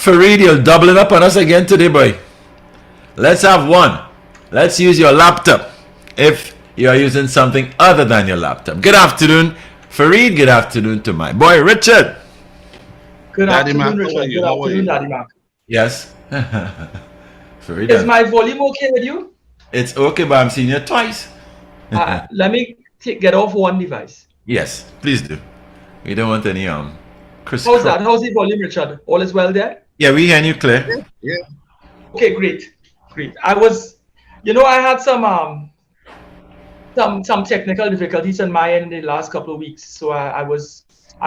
Fareed, you'll double it up on us again today, boy. Let's have one. Let's use your laptop if you're using something other than your laptop. Good afternoon, Fareed. Good afternoon to my boy, Richard. Good Daddy afternoon, Mac, how are Richard. you? Good How are afternoon, you? Daddy Mac. Yes. Fareed. Is my volume okay with you? It's okay, but I'm seeing you twice. Let me get off one device. Yes, please do. We don't want any Chris. How's that? How's the volume, Richard? All is well there? Yeah, we hear you clear. Yeah. Okay, great. I was, I had some technical difficulties on my end in the last couple of weeks. So I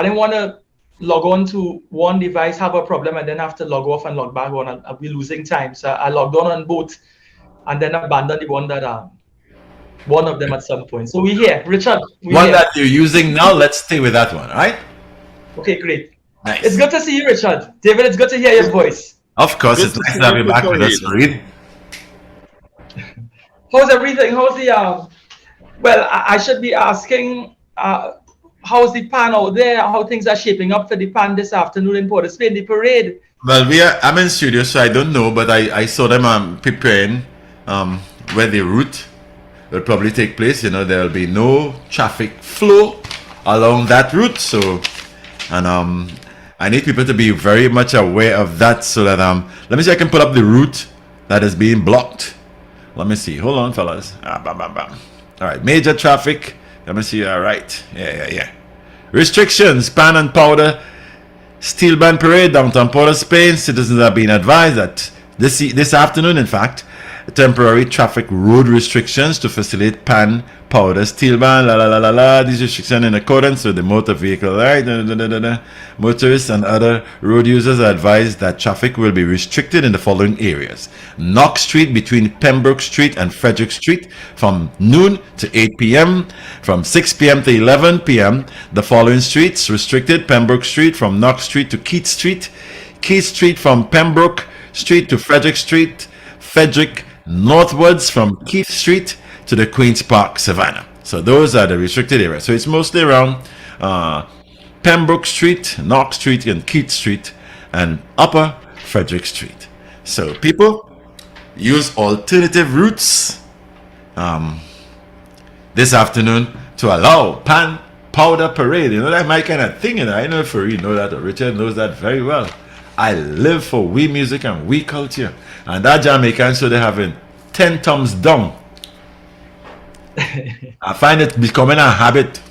didn't want to log on to one device, have a problem, and then have to log off and log back on. I'll be losing time. So I logged on both and then abandoned the one that one of them at some point. So we're here. Richard, One that you're using now, let's stay with that one, all right? Okay, great. Nice. It's good to see you, Richard. David, it's good to hear your voice. Of course, Good it's to nice see to have you, you back with us, Fareed. Fareed. How's everything? How's the well, I should be asking how's the pan out there? How things are shaping up for the pan this afternoon in Port of Spain, the parade? Well, I'm in studio, so I don't know, but I saw them preparing where the route will probably take place. There'll be no traffic flow along that route, so I need people to be very much aware of that, so that let me see if I can put up the route that is being blocked. Let me see. Hold on, fellas. Bam, bam, bam. All right, major traffic. Let me see. All right. Yeah. Restrictions, pan and powder, steel band parade, downtown Port of Spain. Citizens are being advised that this afternoon, in fact, temporary traffic road restrictions to facilitate pan, powder, steel band, These restrictions in accordance with the motor vehicle, right? Motorists and other road users are advised that traffic will be restricted in the following areas: Knox Street between Pembroke Street and Frederick Street from noon to 8 p.m. From 6 p.m. to 11 p.m. The following streets restricted: Pembroke Street from Knox Street to Keith Street, Keith Street from Pembroke Street to Frederick northwards from Keith Street to the Queen's Park, Savannah. So those are the restricted areas. So it's mostly around Pembroke Street, Knox Street, and Keith Street, and Upper Frederick Street. So people, use alternative routes this afternoon to allow pan, powder parade. That's my kind of thing. I know Fareed know that, or Richard knows that very well. I live for we music and we culture. And that Jamaican should have having 10 thumbs down. I find it becoming a habit.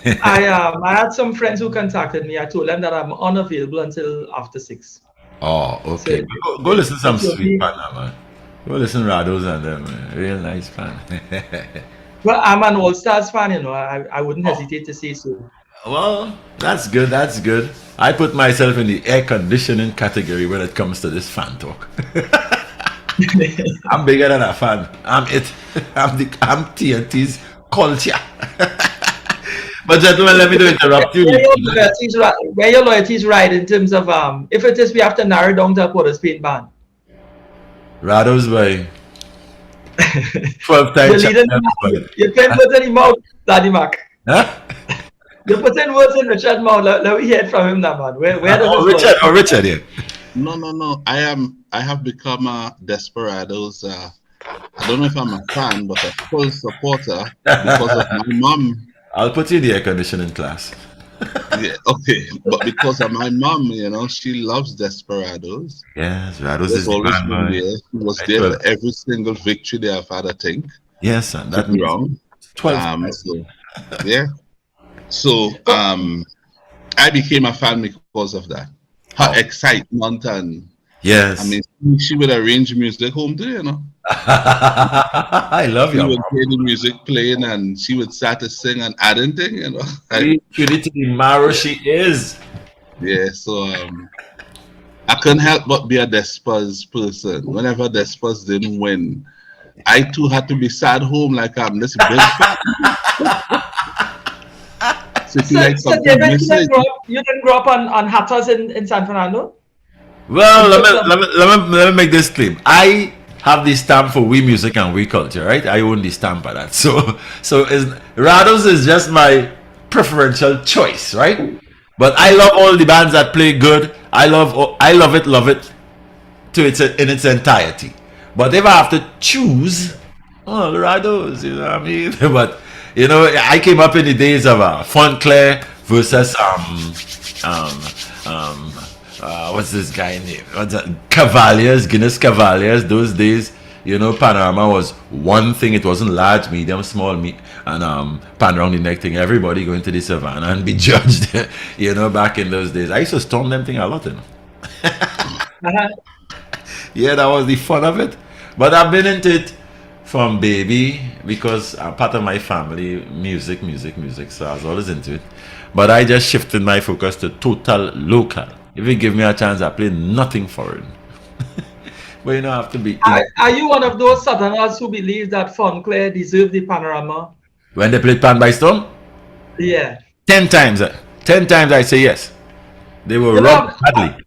I had some friends who contacted me. I told them that I'm unavailable until after 6. Oh, okay. So, go listen to some it's sweet okay. pan now, man. Go listen to Rados and them, man. Real nice pan. Well, I'm an All-Stars fan, I wouldn't hesitate to say so. Well, that's good. That's good. I put myself in the air conditioning category when it comes to this fan talk. I'm bigger than a fan. I'm it. I'm TNT's culture. But gentlemen, let me do interrupt you. Where your loyalties right in terms of if it is we have to narrow down to a Port of Spain ban. Rados by 12 times. You can't put any mouth, Daddy Mac. Huh? You're putting words in Richard's mouth. Let me hear it from him now, man. Where does this go? Richard, yeah. No. I have become a Desperados. I don't know if I'm a fan, but a full supporter because of my mom. I'll put you in the air conditioning class. Yeah, okay. But because of my mom, she loves Desperados. Yes, Rados She's is the always man, been man. there. She was Right, there well. for every single victory they have had, I think. Yes, and that Could be means wrong. 12. So, yeah. So I became a fan because of that. Her excitement, and Yes. I mean, she would arrange music home too, I love She you. would hear the music playing and she would start to sing and add anything, Credit to the Maro she is. Yeah, so I couldn't help but be a Despers person. Whenever Despers didn't win, I too had to be sad home like I'm this big fan. Sitting like So something David, missing. you didn't grow up on Hatters in San Fernando? Well, let me make this claim. I have the stamp for we music and we culture, right? I own the stamp for that. So Rados is just my preferential choice, right? But I love all the bands that play good. I love it to in its entirety. But if I have to choose, oh, Rados, you know what I mean? But you know, I came up in the days of Fontclair versus what's this guy name? What's that? Cavaliers, Guinness Cavaliers. Those days, you know, Panorama was one thing. It wasn't large, medium, small, meat, and pan around the neck thing. Everybody going to the savannah and be judged. You know, back in those days, I used to storm them thing a lot. You know? Uh-huh. Yeah, that was the fun of it. But I've been into it from baby because I'm part of my family, music. So I was always into it. But I just shifted my focus to total local. If you give me a chance, I play nothing foreign. But you know, I have to be. Are you one of those Southerners who believe that Fontclair deserve the Panorama? When they played Pan by Storm, Yeah. 10 times. 10 times I say yes. They were You know, robbed badly.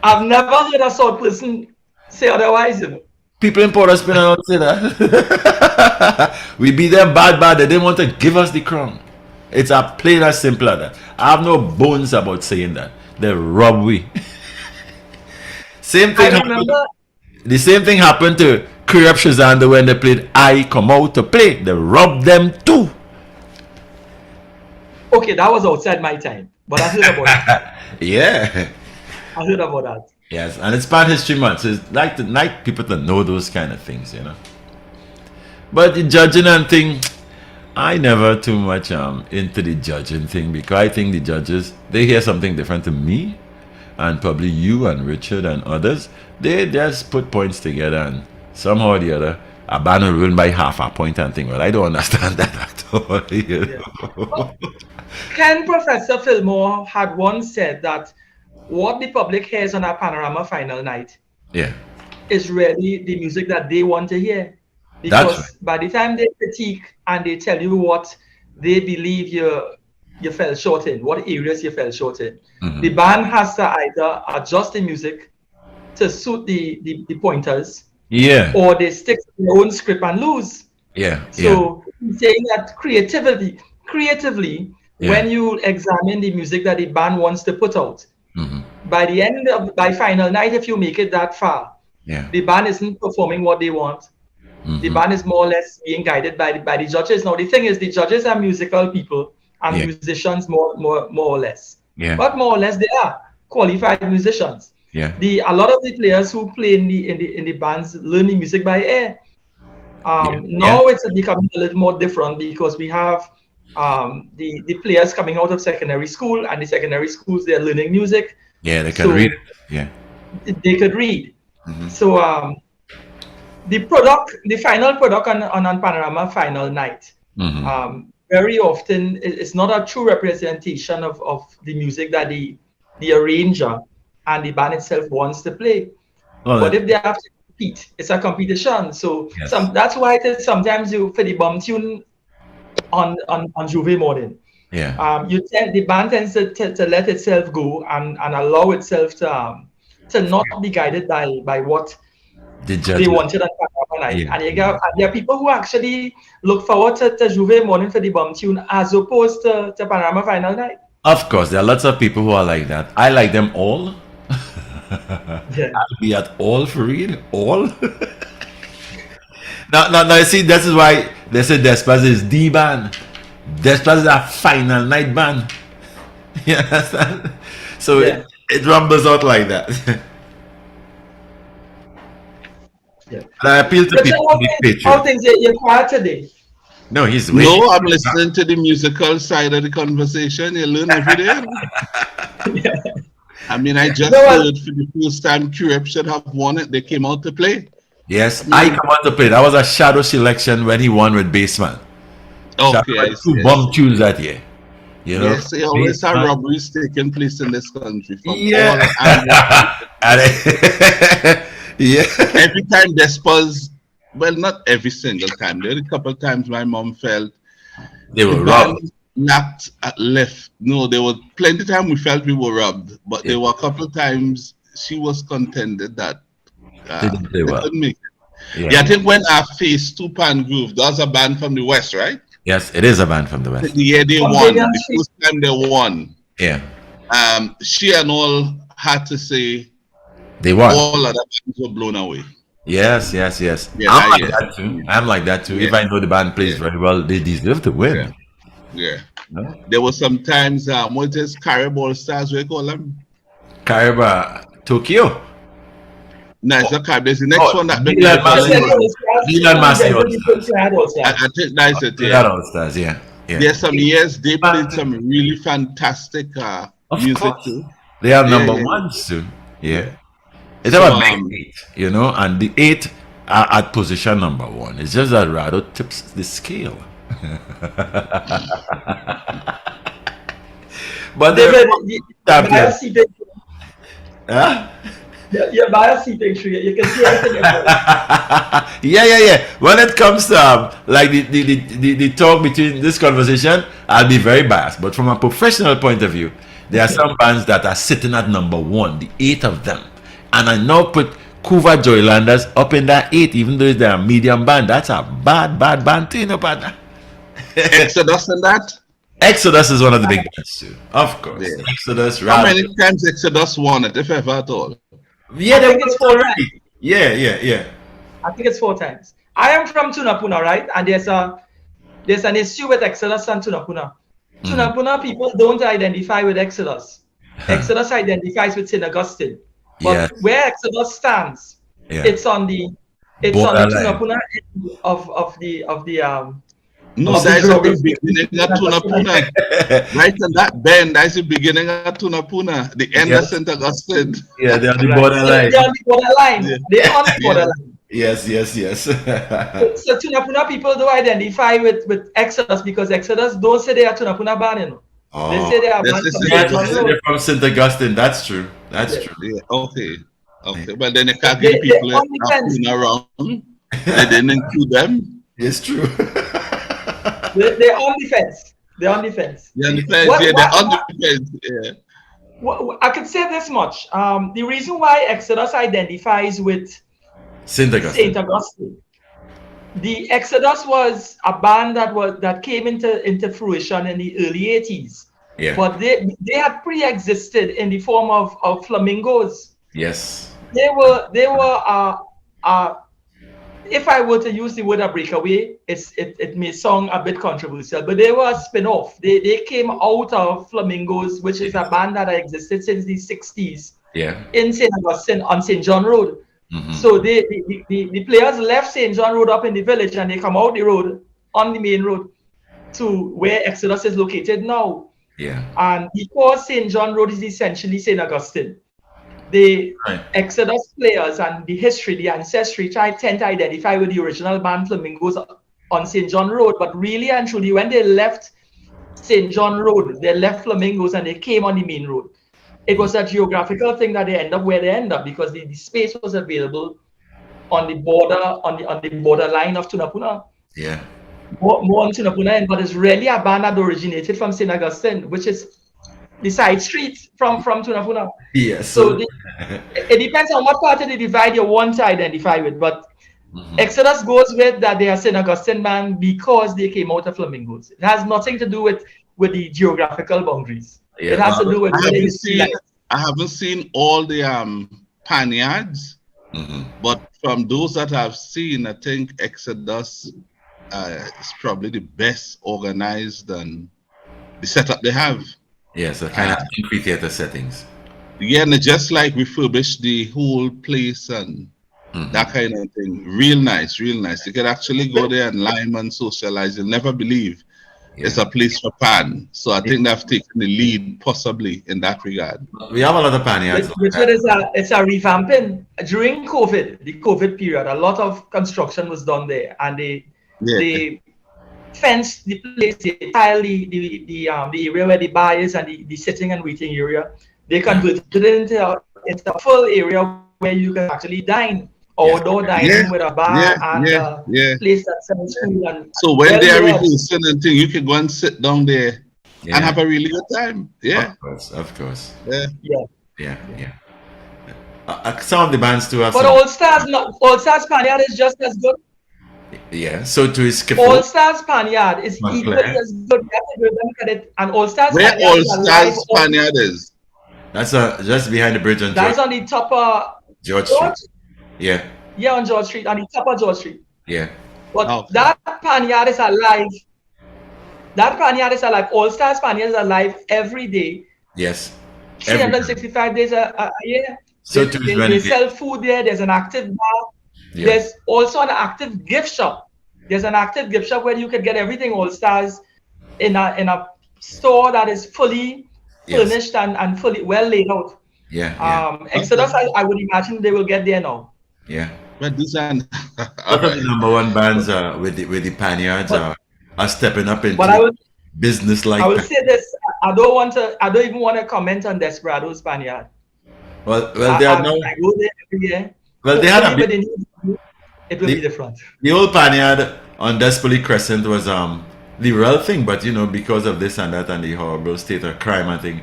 I've never heard a sort person say otherwise. You know. People in Port of Spain don't say that. We beat them bad. They didn't want to give us the crown. It's a plain as simple as that. I have no bones about saying that. They rob we. Same thing. I remember. The same thing happened to Kirab Shazanda when they played I Come Out to Play. They robbed them too. Okay, that was outside my time, but I heard about that. Yeah. I heard about that. Yes, and it's Pan History Month. So it's like people to know those kind of things, you know. But the judging and thing, I never too much into the judging thing because I think the judges, they hear something different to me and probably you and Richard and others. They just put points together and somehow or the other a band will win by half a point and thing. Well, I don't understand that at all. You know? Ken Professor Fillmore had once said that what the public hears on our Panorama final night Yeah. is really the music that they want to hear. That's Because right. by the time they critique and they tell you what they believe you fell short in, what areas you fell short in, the band has to either adjust the music to suit the pointers, Yeah. or they stick to their own script and lose. Yeah. So he's saying that creatively, Yeah. when you examine the music that the band wants to put out, Mhm. by final night, if you make it that far, Yeah. the band isn't performing what they want. The band is more or less being guided by the judges. Now the thing is, the judges are musical people and Yeah. musicians more or less. Yeah. But more or less they are qualified musicians. Yeah. A lot of the players who play in the bands learn the music by ear. Now it's becoming a little more different because we have the players coming out of secondary school, and the secondary schools, they're learning music. Yeah, they can So- read it. Yeah. They could read. So the final product on Panorama final night, very often it's not a true representation of the music that the arranger and the band itself wants to play. Well, But if they have to compete, it's a competition. So Yes. that's why it is sometimes you for the bum tune on Juve morning. yeah. The band tends to let itself go and allow itself to not be guided by what The judge. they wanted on Panorama night. Yeah. And there are people who actually look forward to Juve morning for the bum tune as opposed to Panorama final night. Of course, there are lots of people who are like that. I like them all. Yeah. I'll be at all for real. All. now, you see, this is why they say Despas is the band. Despas is a final night band. You understand? So Yeah. it rumbles out like that. Yeah. But I appeal to Richard, people to be how patriots. things you're quiet today? No, he's waiting. No, I'm listening to the musical side of the conversation. You learn every day. I mean, I just No, heard for the first time Curep should have won it. They came out to play. Yes, I come out to play. That was a shadow selection when he won with Baseman. Okay, I see. Two bomb tunes that year. You know? Yes, they always have Baseman. robberies taking place in this country. From Yeah. all angles. And yeah. Every time Despas, well, not every single time. There were a couple of times my mom felt They were the robbed. band lacked at left. No, there were plenty of time we felt we were robbed, but there were a couple of times she was contended that They didn't play well. couldn't make it. Yeah. Yeah, I think when I faced Two Pan Groove, that was a band from the West, right? Yes, it is a band from the West. The year they From won, Fabian the Street. first time they won. Yeah. She and all had to say They won. all other bands were blown away. Yes. Yeah, I'm like yeah. that too. I'm like that too. If Yeah. I know the band plays very well, they deserve to win. Yeah. No? There was sometimes what is Carib All Stars we call them? Kariba, Tokyo. No, it's not Carib. There's the next one that Milan Massey. Milan Massey All I think that's it. That Yeah. All Stars, yeah. There's some years they played some really fantastic Of music course. too. They are Yeah, number yeah. ones too. Yeah. It's So, about big 8, you know, and the 8 are at position number 1. It's just that Rado tips the scale. But David, Champion. bias seating. Huh? Your bias seating tree. You can see everything about it. Yeah. When it comes to like the talk between this conversation, I'll be very biased. But from a professional point of view, there are some bands that are sitting at number 1, the 8 of them. And I now put Kuva Joylanders up in that 8, even though they're a medium band. That's a bad band too, you know, partner. Exodus and that. Exodus is one of the big bands too. Of course. Yeah. Exodus, How Rap. many times Exodus won it, if ever at all? Yeah, I they think won it's 4 already. times. Yeah. I think it's 4 times. I am from Tunapuna, right? And there's an issue with Exodus and Tunapuna. Tunapuna people don't identify with Exodus. Exodus identifies with St. Augustine. But Yes. where Exodus stands, Yeah. it's on the Borderline. Tunapuna end of the No, Of that is the the geography. beginning of Tunapuna. Right on that bend, that's the beginning of Tunapuna, the end Yes. of St. Augustine. Yeah, they're on the They're borderline. on the borderline. Yeah. They're on the borderline. Yes. So Tunapuna people do identify with Exodus because Exodus don't say they are Tunapuna band, you know. They say they are Yes, band yes, from yes, St. yes, John Road. They're from St. Augustine. That's true. That's Yeah. true. Yeah, okay. But then they can't They- give people they only fence. Tunapuna around. They didn't include them. It's true. They're on defense. They're on defense. Yeah, the fence, What- yeah, what- they're on the fence. Yeah. I could say this much. The reason why Exodus identifies with St. Augustine. St. Augustine, the Exodus was a band that came into fruition in the early 80s. Yeah. But they had pre-existed in the form of flamingos. Yes. They were if I were to use the word a breakaway, it may sound a bit controversial, but they were a spin-off. They came out of Flamingos, which is a band that had existed since the 60s Yeah. in St. Augustine on St. John Road. Mhm. So the players left St. John Road up in the village and they come out the road on the main road to where Exodus is located now. Yeah. And because St. John Road is essentially St. Augustine, the Right. Exodus players and the history, the ancestry, tend to identify with the original band Flamingos on St. John Road. But really and truly, when they left St. John Road, they left Flamingos and they came on the main road. It was a geographical thing that they end up where they end up because the space was available on the border, on the borderline of Tunapuna. Yeah. More on Tunapuna end, but it's really a band that originated from St. Augustine, which is the side street from Tunapuna. Yes. So it depends on what part of the divide you want to identify with, but Exodus goes with that they are St. Augustine band because they came out of Flamingos. It has nothing to do with the geographical boundaries. Yeah, It has to do with I where haven't you see seen life. I haven't seen all the panyards, but from those that I've seen, I think Exodus is probably the best organized and the setup they have. Yeah, so kind of amphitheater settings. Yeah, and they just like refurbish the whole place and that kind of thing. Real nice, real nice. You can actually go there and lime and socialize. You'll never believe it's a place for pan. So I think they've taken the lead possibly in that regard. We have a lot of panyards. Which is it's a revamping. During COVID, the COVID period, a lot of construction was done there, and they fenced the place, they tiled the area where the bar is and the sitting and waiting area. They converted it into a full area where you can actually dine, outdoor dining with a bar and a place that sells food. And so when they are rehearsing and thing, you can go and sit down there and have a really good time. Yeah, of course. Yeah. Some of the bands too have. But All Stars Spaniard is just as good. Yeah, so too is All Stars Spaniard is equally as good. You have to give them credit. And All Stars Where Spaniard All Stars Spaniard is? That's just behind the bridge on That is on the top of George Street. Yeah, Yeah, on George Street, on the top of George Street. yeah. But Okay. that Panyard is alive. That Panyard is alive. All Stars Panyard is alive every day, Yes. Every time. 365 days a year. So They, too is they, when they it- sell food there. There's an active bar. Yeah. There's also an active gift shop. There's an active gift shop where you could get everything All Stars in a store that is fully Yes. furnished and fully well laid out. Yeah, yeah, Exodus, I would imagine they will get there now. yeah. But these are One of the number one bands with the Panyards are stepping up into But I business like will that. say this: I don't even want to comment on Desperados Panyard. Well, they are now. I go there every year. Well, they had a Hopefully big, with the new- it will be different. the old Panyard on Despoli Crescent was the real thing, but because of this and that and the horrible state of crime and thing,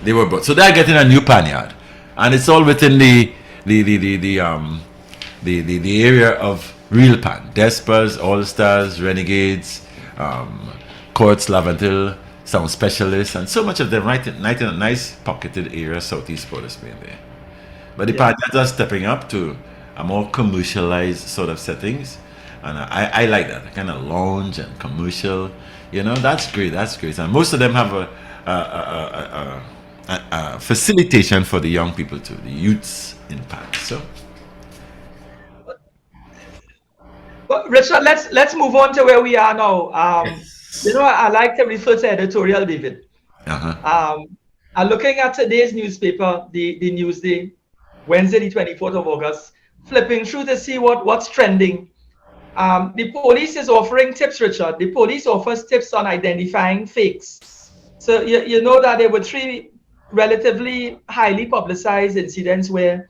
they were brought. So they're getting a new Panyard, and it's all within the area of Real Pan, Despas, All Stars, Renegades, Courts, Laventil, Sound Specialists, and so much of them right in a nice pocketed area southeast Port of Spain there. But the Panyards are stepping up to a more commercialized sort of settings, and I like that kind of lounge and commercial. That's great. That's great, and most of them have a facilitation for the young people too, the youths in Pan. So. But Richard, let's move on to where we are now. Yes. I like to refer to editorial, David. Uh-huh. I'm looking at today's newspaper, the Newsday, Wednesday, the 24th of August, flipping through to see what's trending. The police is offering tips, Richard. The police offers tips on identifying fakes. So you know that there were 3 relatively highly publicized incidents where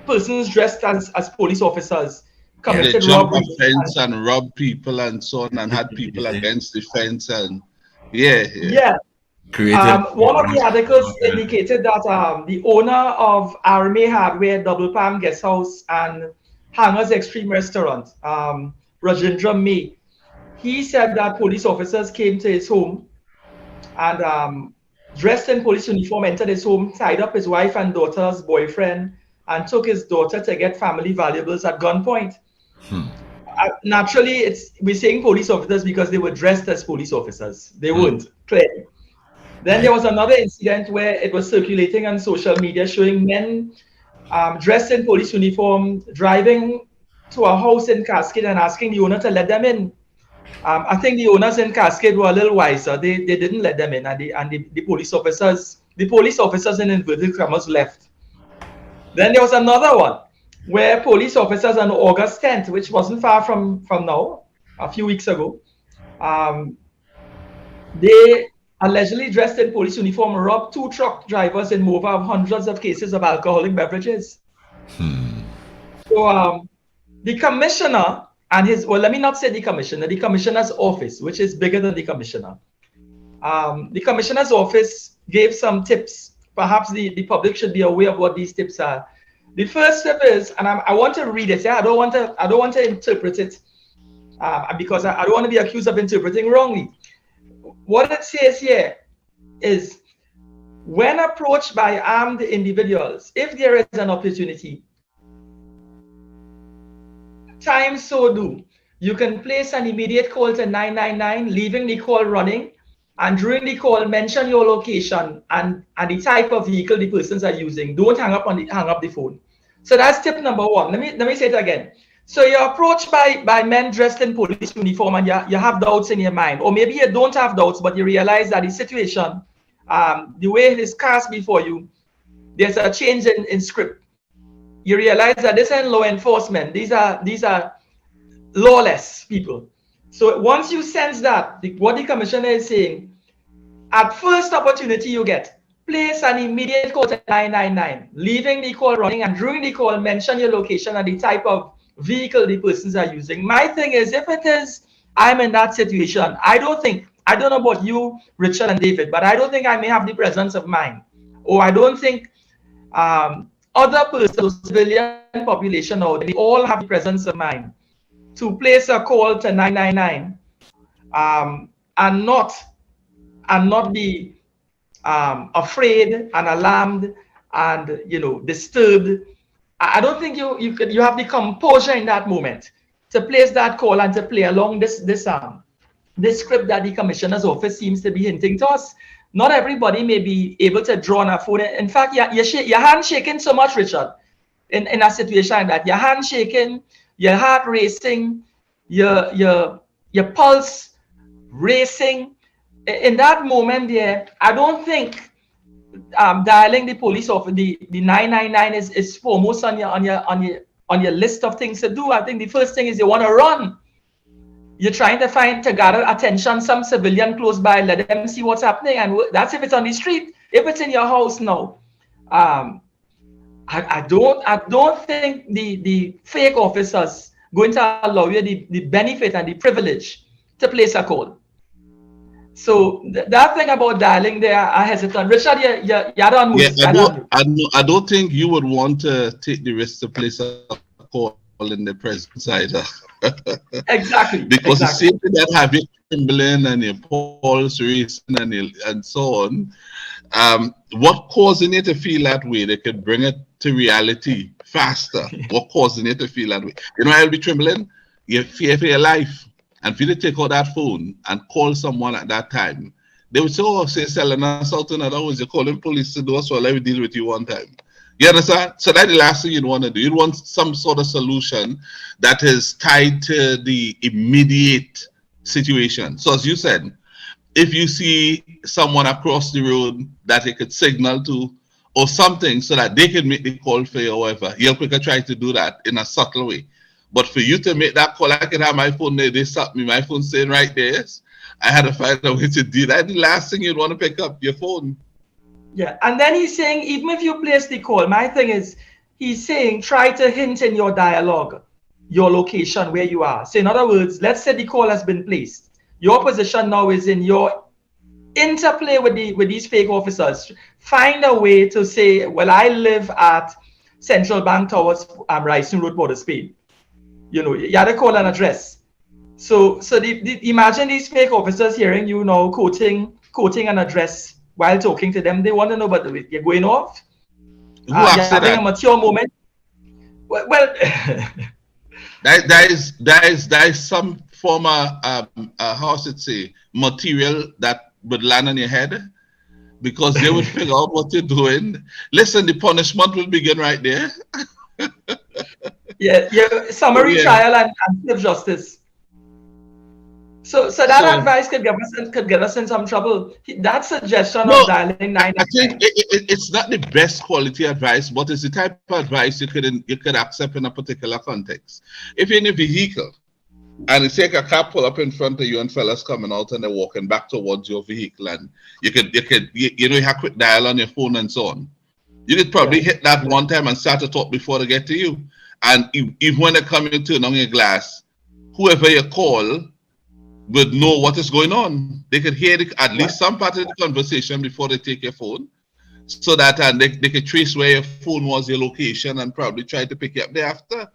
persons dressed as police officers they committed jump a robberies. fence and rob people and so on, and had people against the fence, and yeah. Yeah. Creative. One of the articles indicated that the owner of Arme Hardware, Double Palm Guest House, and Hangers Extreme Restaurant, Rajendra May, he said that police officers came to his home and dressed in police uniform, entered his home, tied up his wife and daughter's boyfriend, and took his daughter to get family valuables at gunpoint. Naturally, we're saying police officers because they were dressed as police officers. They weren't, clearly. Then there was another incident where it was circulating on social media showing men dressed in police uniform driving to a house in Cascade and asking the owner to let them in. I think the owners in Cascade were a little wiser. They didn't let them in, and the police officers in inverted commas left. Then there was another one where police officers on August 10th, which wasn't far from now, a few weeks ago, they allegedly dressed in police uniform robbed 2 truck drivers in Mova of hundreds of cases of alcoholic beverages. So the commissioner and let me not say the commissioner, the commissioner's office, which is bigger than the commissioner. The commissioner's office gave some tips. Perhaps the public should be aware of what these tips are. The first tip is, and I want to read it. Yeah, I don't want to interpret it because I don't want to be accused of interpreting wrongly. What it says here is, when approached by armed individuals, if there is an opportunity, time so do, you can place an immediate call to 999, leaving the call running, and during the call, mention your location and the type of vehicle the persons are using. Don't hang up the phone. So that's tip number 1. Let me say it again. So you're approached by men dressed in police uniform, and you have doubts in your mind, or maybe you don't have doubts, but you realize that the situation, the way it is cast before you, there's a change in script. You realize that this ain't law enforcement. These are lawless people. So once you sense that, what the commissioner is saying, at first opportunity you get, place an immediate call to 999, leaving the call running, and during the call, mention your location and the type of vehicle the persons are using. My thing is, if it is, I'm in that situation, I don't know about you, Richard and David, but I don't think I may have the presence of mind, or I don't think other persons, civilian population, or they all have the presence of mind to place a call to 999 and not be afraid and alarmed and disturbed, I don't think you have the composure in that moment to place that call and to play along this script that the commissioner's office seems to be hinting to us. Not everybody may be able to draw on a phone. In fact, your hand shaking so much, Richard, in a situation like that. Your hand shaking, your heart racing, your pulse racing. In that moment there, I don't think dialing the police officer, the 999 is foremost on your list of things to do. I think the first thing is you want to run. You're trying to gather attention, some civilian close by, let them see what's happening, and that's if it's on the street. If it's in your house now, I don't think the fake officers going to allow you the benefit and the privilege to place a call. So that thing about dialing there, I hesitate. Richard, you're on mute. I don't think you would want to take the risk to place a call in the presence either. Exactly. Because the same thing that have you trembling and your pulse racing and so on, what causing you to feel that way? They could bring it to reality faster. What causing you to feel that way? You know, I'll be trembling. You fear for your life. And for you to take out that phone and call someone at that time, they would say, oh, say selling us out. In other words, you're calling police to do us, so let me deal with you one time. You understand? So that's the last thing you'd want to do. You'd want some sort of solution that is tied to the immediate situation. So as you said, if you see someone across the road that you could signal to or something so that they can make the call for you or whatever, you'll quicker try to do that in a subtle way. But for you to make that call, I can have my phone there, they stopped me, my phone staying right there. I had to find a way to do that. The last thing you'd want to pick up your phone. Yeah, and then he's saying, even if you place the call, my thing is, he's saying, try to hint in your dialogue, your location, where you are. So in other words, let's say the call has been placed. Your position now is in your interplay with these fake officers. Find a way to say, well, I live at Central Bank Towers, Rising Road, Port of Spain. You know, you had to call an address. So imagine these fake officers hearing you now quoting an address while talking to them. They want to know, but you're going off. Who asked you're having that? a mature moment. Well, there is some form of how should I say, material that would land on your head because they would figure out what you're doing. Listen, the punishment will begin right there. Yeah, summary trial and stiff justice. So that advice could get us in some trouble. That suggestion of dialing 999. I think it's not the best quality advice, but it's the type of advice you could accept in a particular context. If you're in a vehicle and it's like a car pull up in front of you and fellas coming out and they're walking back towards your vehicle, and you have quick dial on your phone and so on. You could probably hit that one time and start to talk before they get to you. And if when they come in, turn on your glass, whoever you call would know what is going on. They could hear at least some part of the conversation before they take your phone, so that they could trace where your phone was, your location, and probably try to pick you up thereafter.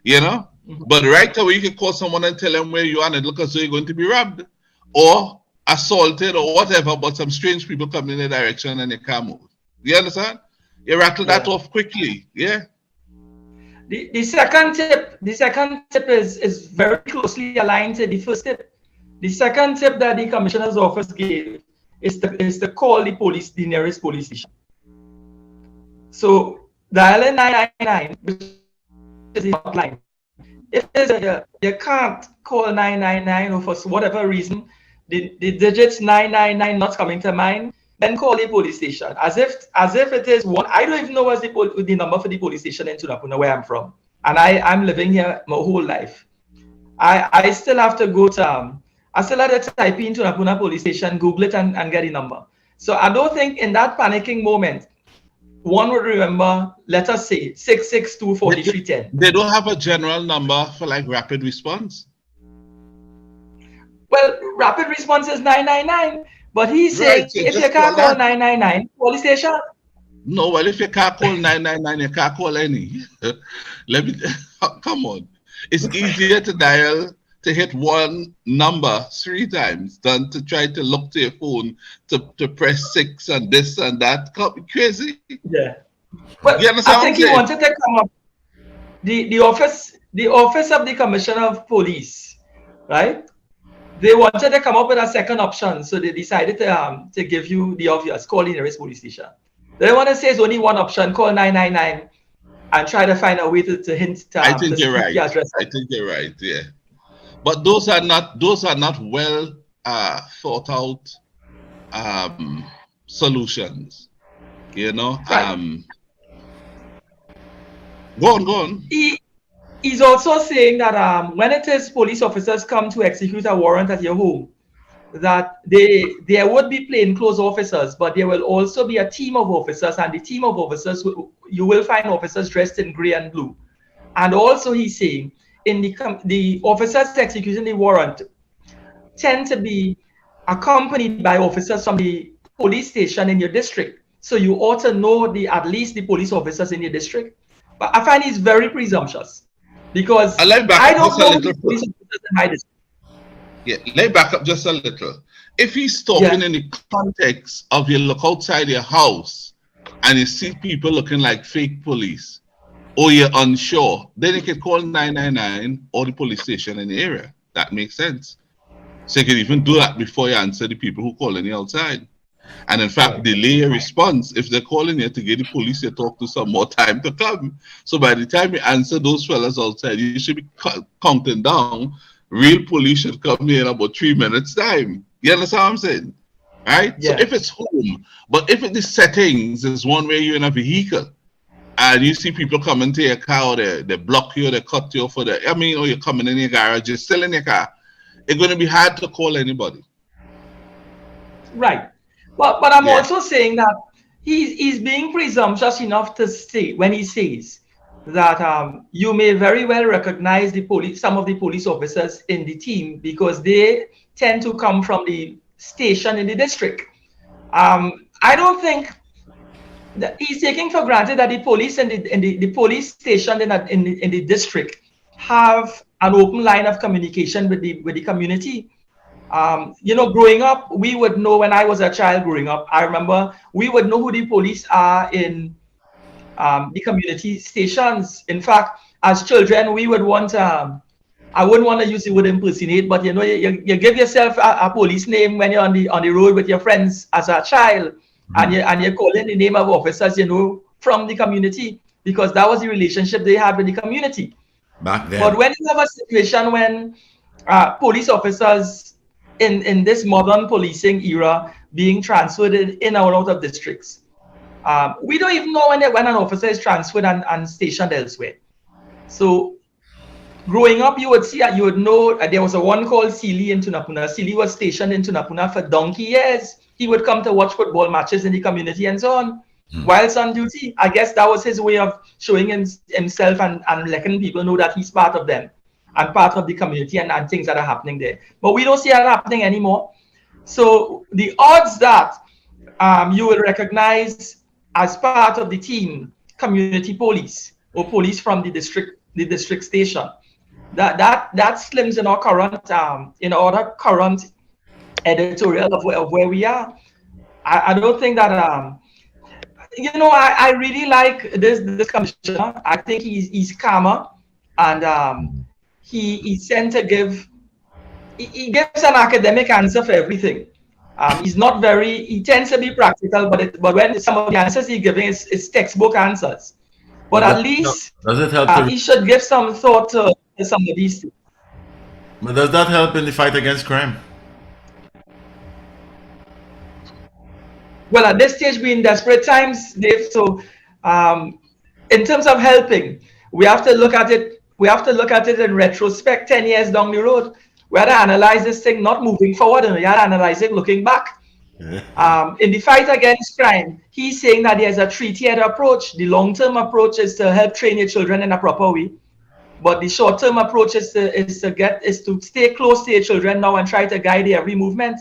You know? Mm-hmm. But right away, you can call someone and tell them where you are, and it looks as though you're going to be robbed or assaulted or whatever, but some strange people come in the direction and you can't move. You understand? You rattle that off quickly. Yeah. The second tip is very closely aligned to the first tip. The second tip that the commissioner's office gave is to call the nearest police station. So dial 999, which is the hotline. If you can't call 999 or for whatever reason, the digits 999 not coming to mind, then call the police station. As if it is one. I don't even know what's the number for the police station in Tunapuna, where I'm from. And I'm living here my whole life. I still have to go to, I still have to type in Tunapuna police station, Google it and get the number. So I don't think in that panicking moment, one would remember, let us say, 662-4310. They don't have a general number for like rapid response? Well, rapid response is 999. But he's saying, if you can't call 999, police station? No, well, if you can't call 999, you can't call any. Come on. It's easier to dial to hit one number 3 times than to try to look to your phone to press 6 and this and that. Crazy. Yeah. But You understand I think what he I'm wanted to come up. The office of the Commissioner of Police, right? They wanted to come up with a second option, so they decided to give you the obvious: call the nearest police station. They want to say it's only one option: call 999 and try to find a way to hint. I think to you're speak right. the address. I think you're right. Yeah, but those are not well thought out solutions. You know. Right. Go on. He's also saying that when it is police officers come to execute a warrant at your home, that there would be plainclothes officers, but there will also be a team of officers, and the team of officers, you will find officers dressed in gray and blue. And also he's saying in the officers executing the warrant tend to be accompanied by officers from the police station in your district. So you ought to know at least the police officers in your district. But I find it's very presumptuous, because I don't know the police officers in my district. Yeah, let me back up just a little. If he's talking in the context of you look outside your house and you see people looking like fake police, or you're unsure, then you can call 999 or the police station in the area. That makes sense. So you can even do that before you answer the people who calling you outside. And in fact, delay your response if they're calling you to get the police you talk to some more time to come. So by the time you answer those fellas outside, you should be counting down. Real police should come here in about 3 minutes time. You understand what I'm saying? Right? Yeah. So if it's home, but if the settings is one where you're in a vehicle and you see people coming to your car, or they block you, they cut you off, or you're coming in your garage, you're still in your car, it's going to be hard to call anybody. Right. But I'm also saying that he's being presumptuous enough to say, when he says that you may very well recognize some of the police officers in the team, because they tend to come from the station in the district. I don't think that he's taking for granted that the police and the police station in the district have an open line of communication with the community. Growing up, we would know, when I was a child growing up, I remember we would know who the police are in the community stations. In fact, as children, we would want I wouldn't want to use the word impersonate, but you give yourself a police name when you're on the road with your friends as a child, and you're calling the name of officers, from the community, because that was the relationship they had with the community. Back then. But when you have a situation when police officers in this modern policing era being transferred in or out of districts, we don't even know when an officer is transferred and stationed elsewhere. So growing up, you would know there was one called Sealy in Tunapuna. Sealy was stationed in Tunapuna for donkey years. He would come to watch football matches in the community and so on. Whilst on duty, I guess that was his way of showing himself and letting people know that he's part of them and part of the community and things that are happening there. But we don't see that happening anymore. So the odds that you will recognize as part of the team community police or police from the district station, that slims in our current editorial of where we are. I don't think that I really like this commissioner. I think he's calmer, and he tends to give an academic answer for everything. He tends to be practical, but when some of the answers he's giving is textbook answers. But at least does it help he should give some thought to some of these things. But does that help in the fight against crime? Well, at this stage, we're in desperate times, Dave. So, in terms of helping, we have to look at it. We have to look at it in retrospect, 10 years down the road. We have to analyze this thing, not moving forward, and we have to analyze it looking back. In the fight against crime, he's saying that there's a three-tiered approach. The long-term approach is to help train your children in a proper way, but the short-term approach is to stay close to your children now and try to guide their every movement.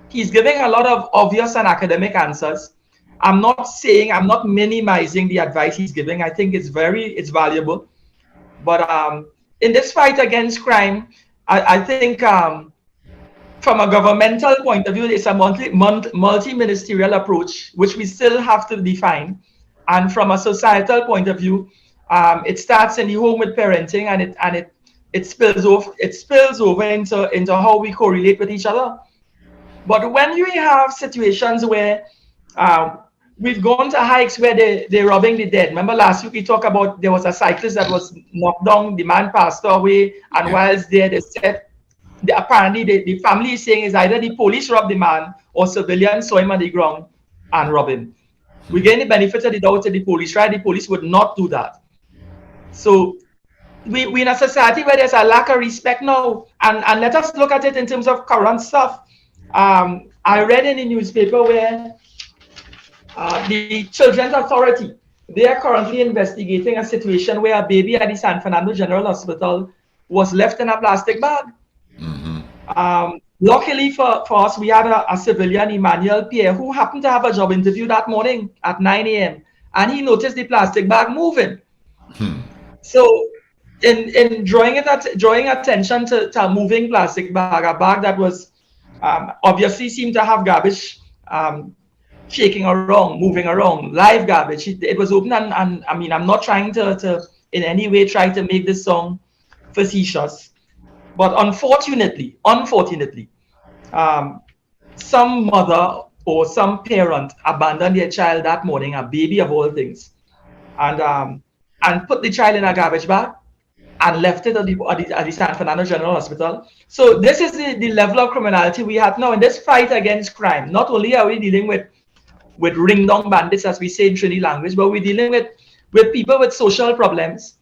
He's giving a lot of obvious and academic answers. I'm not minimizing the advice he's giving. I think it's valuable. But in this fight against crime, I think from a governmental point of view, it's a multi-ministerial approach, which we still have to define. And from a societal point of view, it starts in the home with parenting, and it spills over into how we correlate with each other. But when you have situations where we've gone to hikes where they're robbing the dead. Remember last week we talked about there was a cyclist that was knocked down, the man passed away, and whilst there they said apparently the family is saying is either the police robbed the man or civilians saw him on the ground and robbed him. We gain the benefit of the doubt to the police, right? The police would not do that. So we're in a society where there's a lack of respect now, and let us look at it in terms of current stuff. I read in the newspaper where the Children's Authority, they are currently investigating a situation where a baby at the San Fernando General Hospital was left in a plastic bag. Luckily for us, we had a civilian, Emmanuel Pierre, who happened to have a job interview that morning at 9 a.m. and he noticed the plastic bag moving. So in drawing attention to a moving plastic bag, a bag that was obviously seemed to have garbage shaking around, moving around, live garbage. It was open, and I mean, I'm not trying to in any way try to make this song facetious, but unfortunately, some mother or some parent abandoned their child that morning, a baby of all things, and put the child in a garbage bag and left it at the San Fernando General Hospital. So this is the level of criminality we have now in this fight against crime. Not only are we dealing with ring-dong bandits, as we say in Trini language, but we're dealing with people with social problems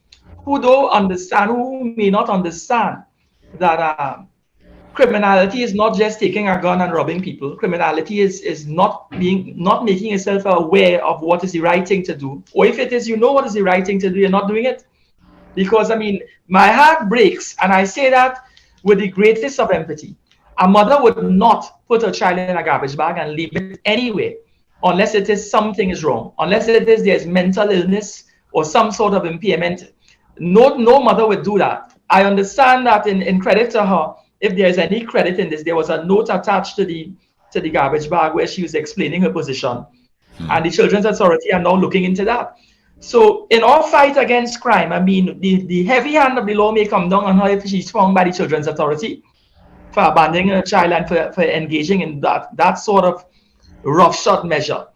who don't understand, who may not understand that criminality is not just taking a gun and robbing people. Criminality is not making yourself aware of what is the right thing to do. Or if it is, you know what is the right thing to do, you're not doing it. Because, I mean, my heart breaks, and I say that with the greatest of empathy. A mother would not put her child in a garbage bag and leave it anywhere unless it is something is wrong, unless it is there's mental illness or some sort of impairment. No mother would do that. I understand that in credit to her, if there's any credit in this, there was a note attached to the garbage bag where she was explaining her position. And the Children's Authority are now looking into that. So in our fight against crime, I mean, the heavy hand of the law may come down on her if she's found by the Children's Authority for abandoning her child and for engaging in that sort of roughshod measure.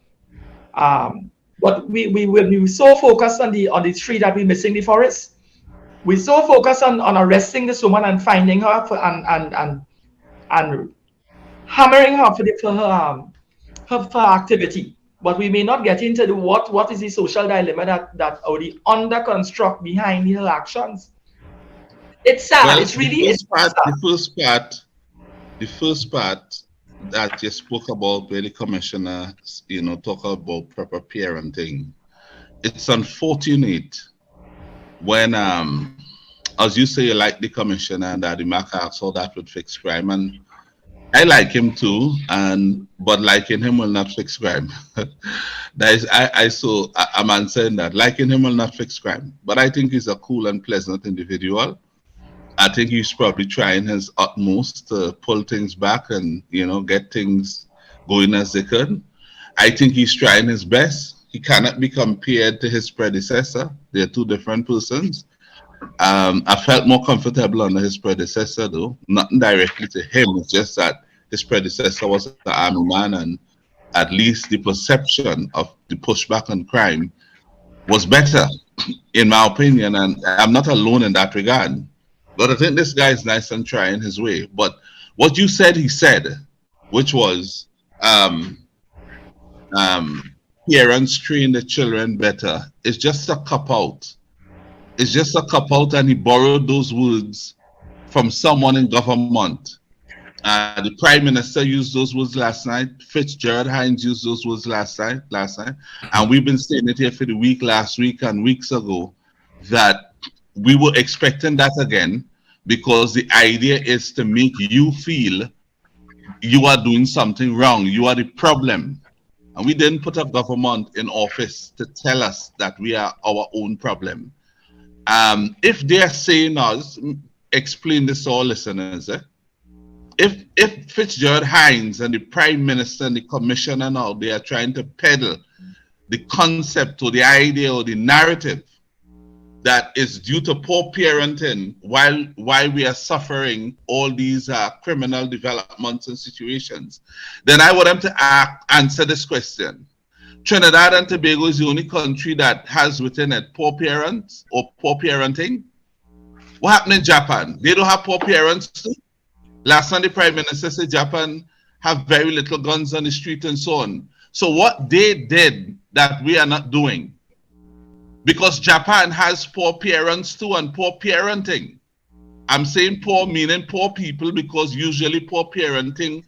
But we were so focused on the tree that we're missing the forest. We're so focused on arresting this woman and finding her and hammering her for her activity. But we may not get into what is the social dilemma that or the under construct behind her actions. It's sad. Well, it's really sad. The first part that you spoke about, where the commissioner, talk about proper parenting. It's unfortunate when, as you say, you like the commissioner and that the Mark asks how that would fix crime, and I like him too, but liking him will not fix crime. I'm answering that. Liking him will not fix crime. But I think he's a cool and pleasant individual. I think he's probably trying his utmost to pull things back and, get things going as they could. I think he's trying his best. He cannot be compared to his predecessor. They're two different persons. I felt more comfortable under his predecessor, though. Nothing directly to him. It's just that his predecessor was an army man, and at least the perception of the pushback on crime was better, in my opinion. And I'm not alone in that regard. But I think this guy is nice and trying his way. But what you said, he said, which was parents train the children better. It's just a cop-out. It's just a cop-out, and he borrowed those words from someone in government. The Prime Minister used those words last night. Fitzgerald Hines used those words last night. And we've been saying it here for the week, last week and weeks ago, that we were expecting that again, because the idea is to make you feel you are doing something wrong. You are the problem. And we didn't put a government in office to tell us that we are our own problem. If they're saying us, explain this to our listeners. If Fitzgerald Hines and the Prime Minister and the Commissioner and all, they are trying to peddle the concept or the idea or the narrative that is due to poor parenting while we are suffering all these criminal developments and situations, then I want them to answer this question. Trinidad and Tobago is the only country that has within it poor parents or poor parenting. What happened in Japan? They don't have poor parents too? Last time the Prime Minister said Japan have very little guns on the street and so on. So what they did that we are not doing, because Japan has poor parents too and poor parenting. I'm saying poor meaning poor people because usually poor parenting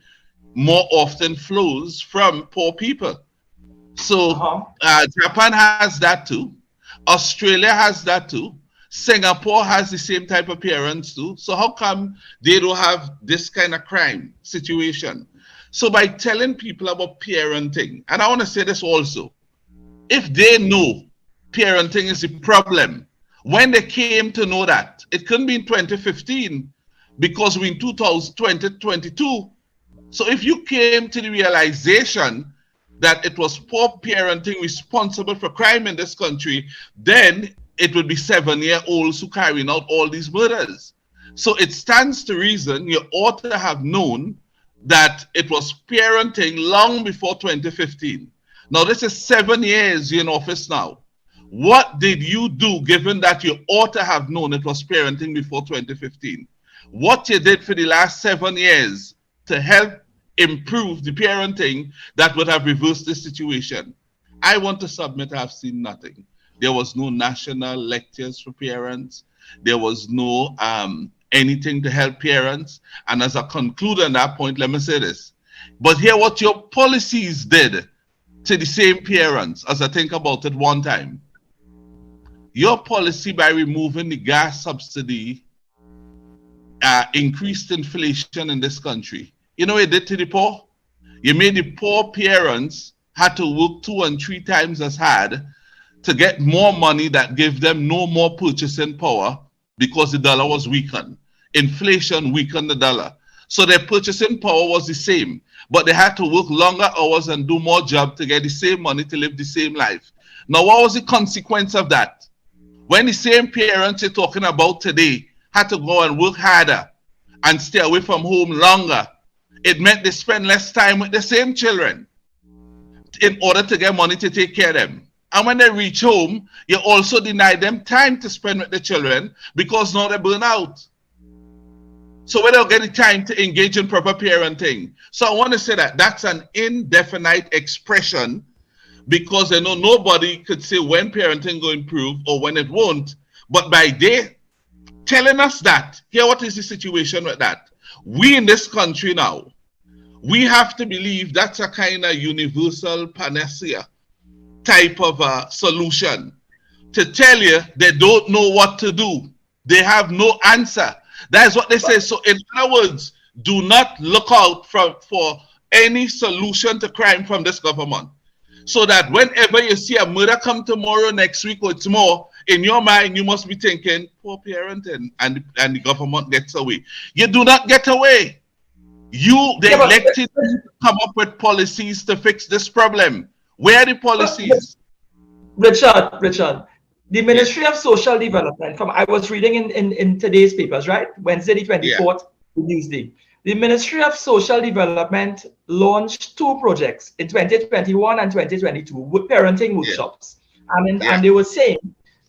more often flows from poor people. So Japan has that too. Australia has that too. Singapore has the same type of parents too. So how come they don't have this kind of crime situation? So by telling people about parenting, and I want to say this also, if they know parenting is the problem, when they came to know that, it couldn't be in 2015 because we're in 2022. So if you came to the realization that it was poor parenting responsible for crime in this country, then it would be 7-year-olds who carrying out all these murders. So it stands to reason you ought to have known that it was parenting long before 2015. Now this is 7 years you're in office now. What did you do given that you ought to have known it was parenting before 2015? What you did for the last 7 years to help improve the parenting that would have reversed the situation? I want to submit I've seen nothing. There was no national lectures for parents. There was no anything to help parents. And as I conclude on that point, let me say this. But hear what your policies did to the same parents as I think about it one time. Your policy by removing the gas subsidy increased inflation in this country. You know what it did to the poor? You made the poor parents had to work 2 and 3 times as hard to get more money that gave them no more purchasing power because the dollar was weakened. Inflation weakened the dollar. So their purchasing power was the same, but they had to work longer hours and do more job to get the same money to live the same life. Now, what was the consequence of that? When the same parents you're talking about today had to go and work harder and stay away from home longer, it meant they spend less time with the same children in order to get money to take care of them. And when they reach home, you also deny them time to spend with the children because now they burn out. So we don't get the time to engage in proper parenting. So I want to say that that's an indefinite expression because they know nobody could say when parenting will improve or when it won't. But by they telling us that, here what is the situation with that? We in this country now, we have to believe that's a kind of universal panacea type of a solution to tell you they don't know what to do. They have no answer. That's what they say. So in other words, do not look out for any solution to crime from this government. So that whenever you see a murder come tomorrow, next week or tomorrow, in your mind, you must be thinking, poor parenting, and the government gets away. You do not get away. They elected to come up with policies to fix this problem. Where are the policies? Richard, the Ministry of Social Development, I was reading in today's papers, right? Wednesday the 24th, Tuesday. The Ministry of Social Development launched 2 projects in 2021 and 2022 with parenting workshops. And they were saying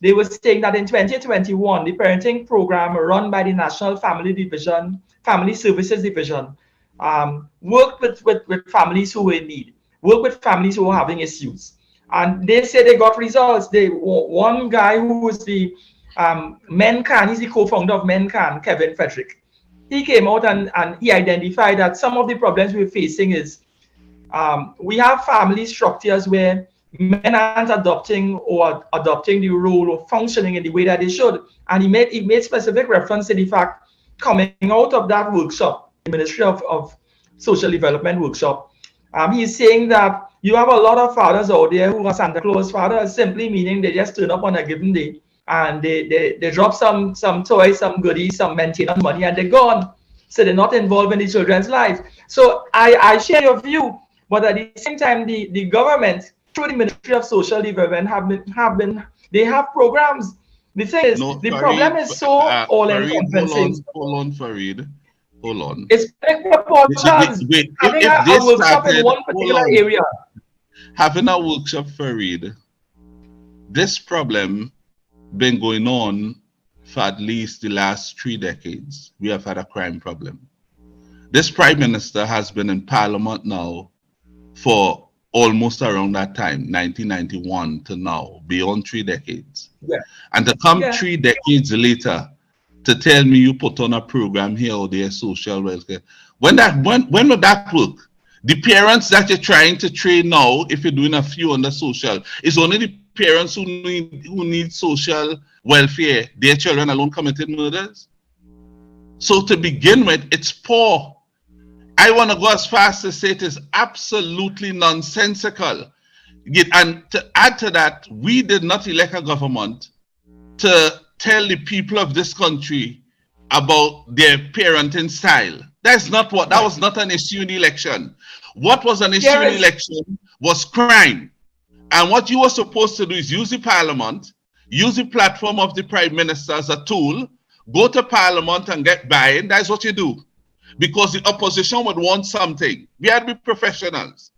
that in 2021, the parenting program run by the National Family Services Division, worked with families who were in need, worked with families who were having issues. And they say they got results. One guy who was the MenCan, he's the co-founder of MenCan, Kevin Frederick. He came out and he identified that some of the problems we're facing is we have family structures where men aren't adopting the role or functioning in the way that they should. And he made specific reference to the fact coming out of that workshop, the Ministry of Social Development workshop, he's saying that you have a lot of fathers out there who are Santa Claus fathers, simply meaning they just turn up on a given day and they drop some toys, some goodies, some maintenance money, and they're gone. So they're not involved in the children's lives. So I share your view, but at the same time, the government, through the Ministry of Social Development, they have programs. The thing is, the problem is so all-encompassing. Hold on, Farid. Hold on. It's proportions. Having a workshop in one particular area. Having a workshop, Farid, this problem been going on for at least the last 3 decades. We have had a crime problem. This Prime Minister has been in Parliament now for almost around that time, 1991 to now, beyond 3 decades. Yeah. And to come 3 decades later to tell me you put on a program here or there, social welfare, when would that work? The parents that you're trying to train now, if you're doing a few on the social, is only the parents who need social welfare, their children alone committed murders. So to begin with, it's poor. I want to go as far as to say it is absolutely nonsensical. And to add to that, we did not elect a government to tell the people of this country about their parenting style. That was not an issue in the election. What was an issue in the election was crime. And what you were supposed to do is use the Parliament, use the platform of the Prime Minister as a tool, go to Parliament and get buy-in. That's what you do. Because the opposition would want something. We had to be professionals.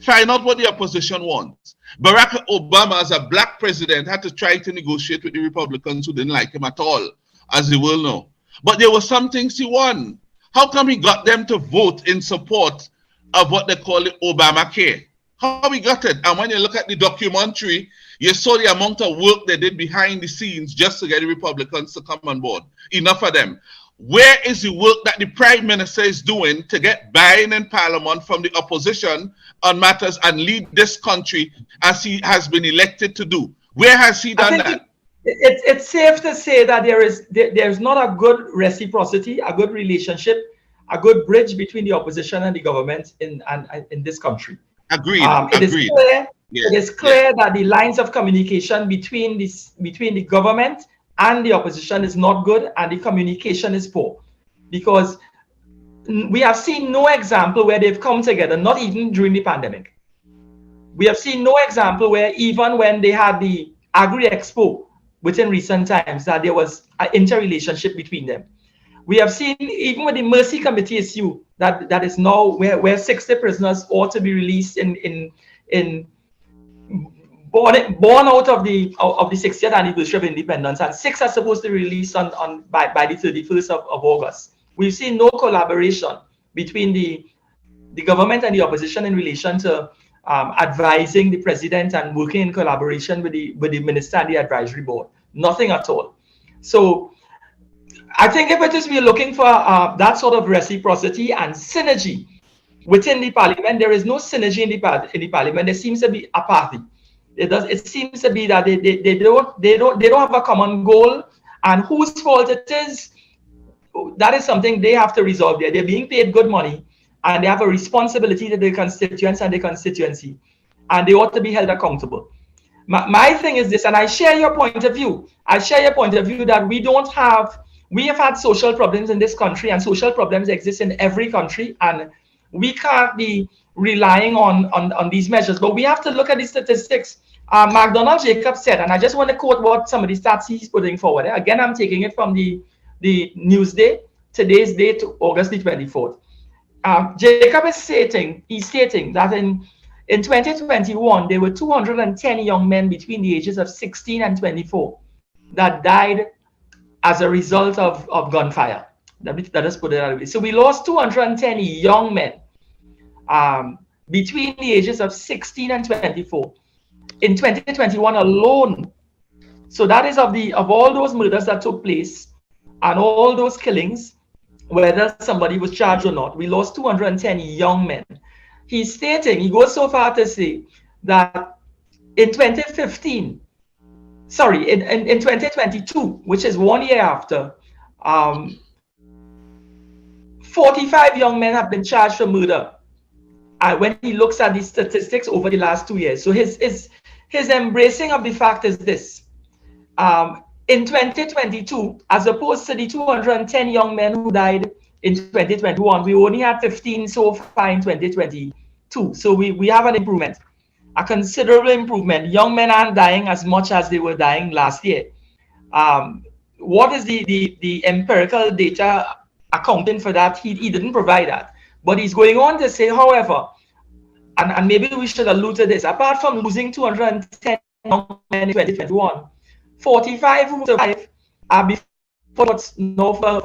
Find out what the opposition wants. Barack Obama, as a black president, had to try to negotiate with the Republicans who didn't like him at all, as you will know. But there were some things he won. How come he got them to vote in support of what they call it Obamacare? How we got it? And when you look at the documentary, you saw the amount of work they did behind the scenes just to get the Republicans to come on board. Enough of them. Where is the work that the Prime Minister is doing to get buy-in in Parliament from the opposition on matters and lead this country as he has been elected to do? Where has he done that? It's safe to say that there's not a good reciprocity, a good relationship, a good bridge between the opposition and the government in this country. Agreed. It is clear that the lines of communication between the government and the opposition is not good, and the communication is poor, because we have seen no example where they've come together, not even during the pandemic. We have seen no example where even when they had the Agri Expo within recent times, that there was an interrelationship between them. We have seen even with the Mercy Committee issue that is now where 60 prisoners ought to be released born out of the 60th anniversary of independence, and 6 are supposed to be released by the 31st of August. We've seen no collaboration between the government and the opposition in relation to advising the president and working in collaboration with the minister and the advisory board. Nothing at all. So I think if it is we're looking for that sort of reciprocity and synergy within the parliament, there is no synergy in the parliament. There seems to be apathy. It seems to be that they don't have a common goal, and whose fault it is, that is something they have to resolve there. They're being paid good money, and they have a responsibility to their constituents and their constituency, and they ought to be held accountable. My thing is this, and I share your point of view. I share your point of view that we have had social problems in this country, and social problems exist in every country, and we can't be relying on these measures. But we have to look at the statistics. McDonald Jacob said, and I just want to quote what some of the stats he's putting forward. Again, I'm taking it from the Newsday, today's date, August the 24th. Jacob is stating that in 2021, there were 210 young men between the ages of 16 and 24 that died as a result of gunfire. Let us put it that way. So we lost 210 young men between the ages of 16 and 24 in 2021 alone. So that is of all those murders that took place and all those killings, whether somebody was charged or not, we lost 210 young men. He goes so far to say that in 2022, which is 1 year after, 45 young men have been charged for murder. When he looks at the statistics over the last 2 years. So his embracing of the fact is this. in 2022, as opposed to the 210 young men who died in 2021, we only had 15 so far in 2022. So we have an improvement, a considerable improvement. Young men aren't dying as much as they were dying last year. What is the empirical data accounting for that? He didn't provide that. But he's going on to say, however, and maybe we should allude to this, apart from losing 210 young men in 2021, 45 who survived are before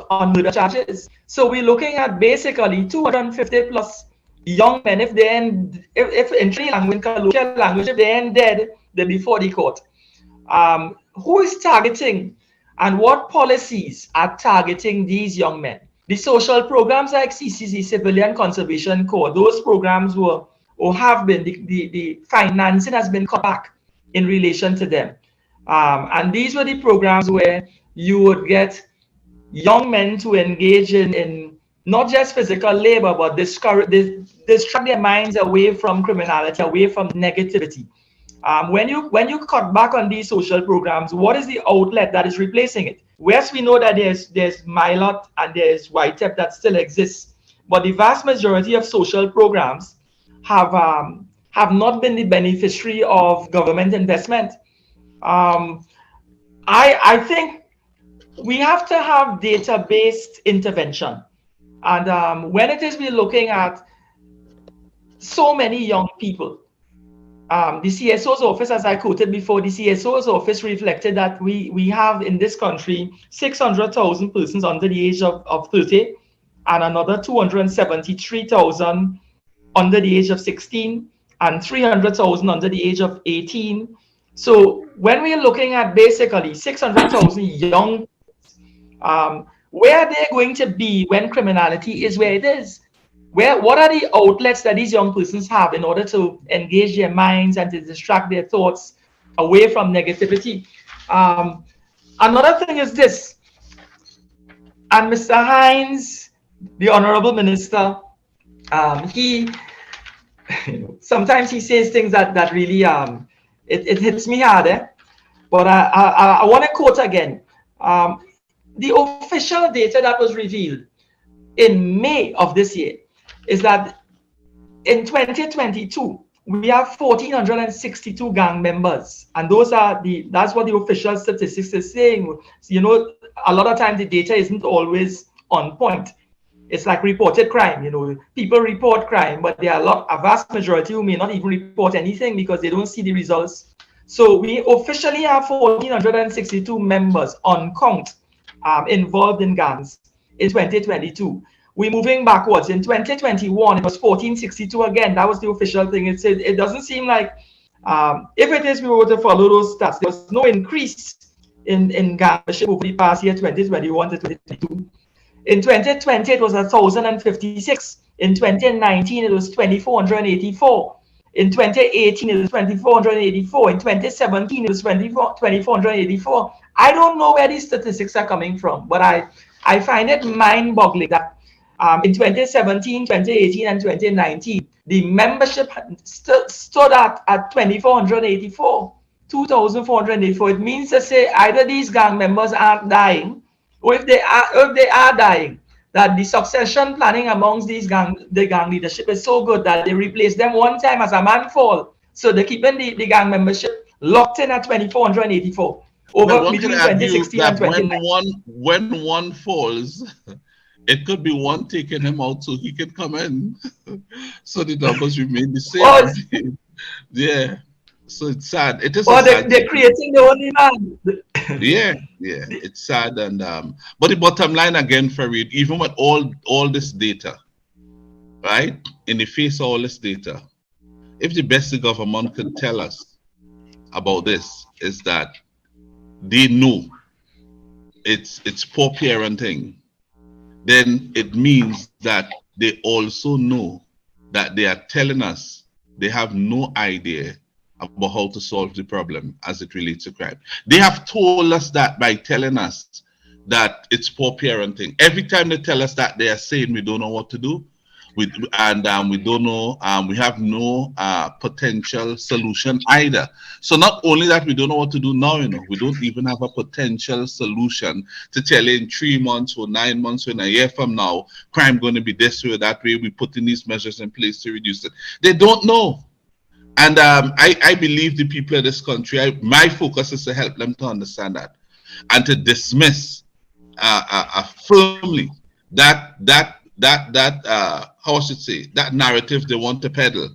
on murder charges. So we're looking at basically 250 plus young men, if in tree language, colloquial language, if they ain't dead, they're before the court. Who is targeting and what policies are targeting these young men? The social programs like CCC, Civilian Conservation Corps, those programs were or have been, the financing has been cut back in relation to them. And these were the programs where you would get young men to engage in not just physical labor, but distract their minds away from criminality, away from negativity. When you cut back on these social programs, what is the outlet that is replacing it? Yes, we know that there's Milot and there's YTEP that still exists, but the vast majority of social programs have not been the beneficiary of government investment. I think we have to have data-based intervention, and when it is we're looking at so many young people. The CSO's office, as I quoted before, the CSO's office reflected that we have in this country 600,000 persons under the age of 30 and another 273,000 under the age of 16 and 300,000 under the age of 18. So when we're looking at basically 600,000 young, where are they going to be when criminality is where it is? What are the outlets that these young persons have in order to engage their minds and to distract their thoughts away from negativity? Another thing is this, and Mr. Hines, the Honorable Minister, he sometimes he says things that really it hits me hard, but I want to quote again. The official data that was revealed in May of this year is that in 2022 we have 1,462 gang members, and that's what the official statistics is saying. You know, a lot of times the data isn't always on point. It's like reported crime. You know, people report crime, but there are a vast majority who may not even report anything because they don't see the results. So we officially have 1,462 members on count involved in gangs in 2022. We're moving backwards. In 2021, it was 1,462 again. That was the official thing. It doesn't seem like, if it is, we were to follow those stats. There was no increase in gang membership over the past year, 2021 to 2022. In 2020, it was 1,056. In 2019, it was 2,484. In 2018, it was 2,484. In 2017, it was 2,484. I don't know where these statistics are coming from, but I find it mind-boggling that in 2017, 2018, and 2019, the membership stood at 2,484, 2,484. It means to say either these gang members aren't dying, or if they are dying, that the succession planning amongst the gang leadership is so good that they replace them one time as a man fall. So they're keeping the gang membership locked in at 2,484 over between 2016 and 2019. When one falls, it could be one taking him out so he can come in. So the numbers remain the same. Oh, yeah. So it's sad. It is. Oh, they're creating the only man. Yeah, it's sad, and but the bottom line again, Farid, even with all this data, right? In the face of all this data, if the best the government could tell us about this is that they know it's poor parenting, then it means that they also know that they are telling us they have no idea about how to solve the problem as it relates to crime. They have told us that by telling us that it's poor parenting. Every time they tell us that, they are saying we don't know what to do. we don't know. We have no potential solution either. So not only that, we don't know what to do now. We don't even have a potential solution to tell you in 3 months or 9 months or in a year from now, crime going to be this way or that way. We putting these measures in place to reduce it. They don't know. And I believe the people of this country, my focus is to help them to understand that and to dismiss firmly that how I should say, that narrative they want to peddle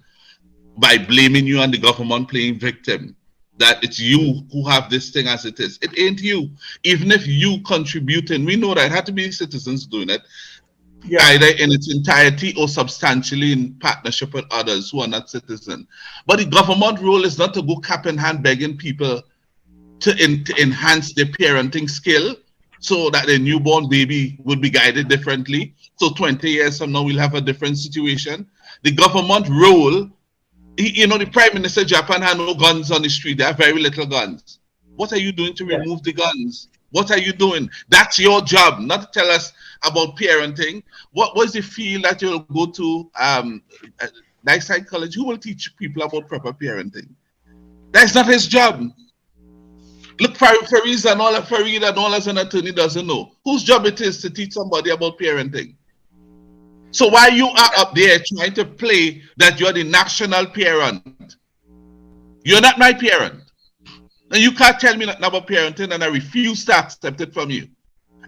by blaming you and the government playing victim, that it's you who have this thing as it is. It ain't you. Even if you contribute, and we know that it had to be citizens doing it, either in its entirety or substantially in partnership with others who are not citizens. But the government role is not to go cap in hand begging people to enhance their parenting skill so that the newborn baby would be guided differently. So 20 years from now, we'll have a different situation. The government role, the Prime Minister of Japan had no guns on the street. They have very little guns. What are you doing to remove the guns? What are you doing? That's your job, not to tell us about parenting. What was the field that you'll go to, Lakeside College? Who will teach people about proper parenting? That's not his job. Look, Fareed and all as an attorney doesn't know whose job it is to teach somebody about parenting. So why you are up there trying to play that you're the national parent? You're not my parent. And you can't tell me nothing about parenting, and I refuse to accept it from you.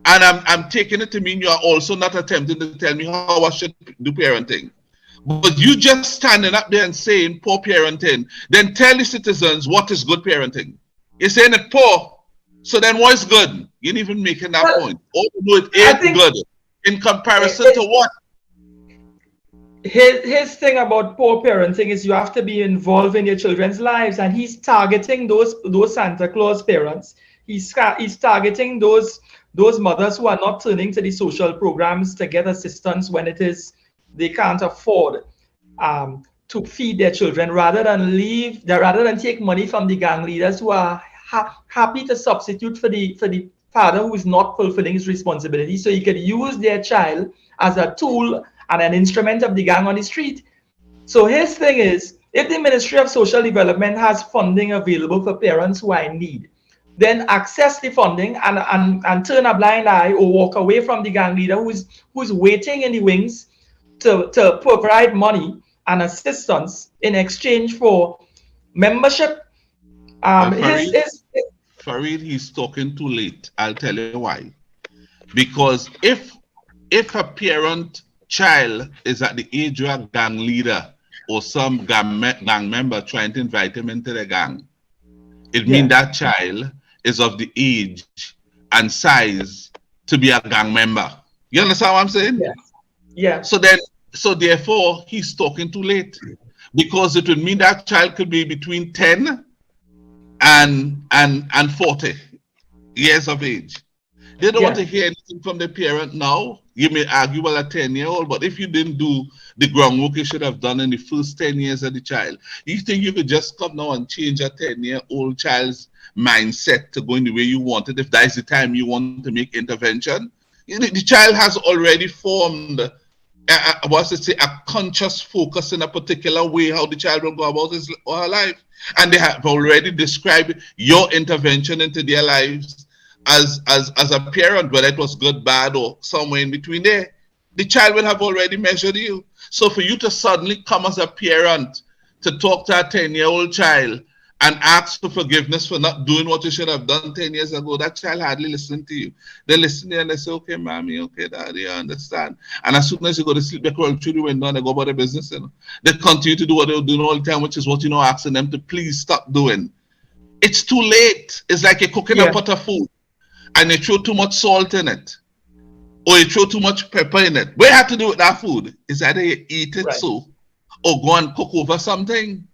And I'm taking it to mean you are also not attempting to tell me how I should do parenting. But you just standing up there and saying poor parenting, then tell the citizens what is good parenting. You're saying it poor, so then what is good? You ain't even making that point. All you know it ain't good in comparison to what? His thing about poor parenting is you have to be involved in your children's lives, and he's targeting those Santa Claus parents. He's targeting those mothers who are not turning to the social programs to get assistance when it is they can't afford to feed their children, rather than take money from the gang leaders who are happy to substitute for the father who is not fulfilling his responsibility, so he could use their child as a tool and an instrument of the gang on the street. So his thing is, if the Ministry of Social Development has funding available for parents who are in need, then access the funding and turn a blind eye or walk away from the gang leader who's waiting in the wings to provide money and assistance in exchange for membership. Fareed, he's talking too late. I'll tell you why. Because if a parent child is at the age of a gang leader or some gang member trying to invite him into the gang, it means that child is of the age and size to be a gang member. You understand what I'm saying? Yeah. So therefore, he's talking too late, because it would mean that child could be between 10 and 40 years of age. They don't want to hear anything from the parent now. You may argue, well, a 10-year-old, but if you didn't do the groundwork you should have done in the first 10 years of the child, you think you could just come now and change a 10-year-old child's mindset to go in the way you want it, if that is the time you want to make intervention? The child has already formed a conscious focus in a particular way how the child will go about his or her life. And they have already described your intervention into their lives as a parent, whether it was good, bad, or somewhere in between there. The child will have already measured you. So for you to suddenly come as a parent to talk to a 10-year-old child and ask for forgiveness for not doing what you should have done 10 years ago, that child hardly listen to you. They listen to you and they say, okay, mommy, okay, daddy, I understand. And as soon as you go to sleep, they crawl through the window and they go about their business. They continue to do what they're doing all the time, which is what asking them to please stop doing. It's too late. It's like you're cooking a pot of food and you throw too much salt in it, or you throw too much pepper in it. What you have to do with that food is either you eat it so, or go and cook over something.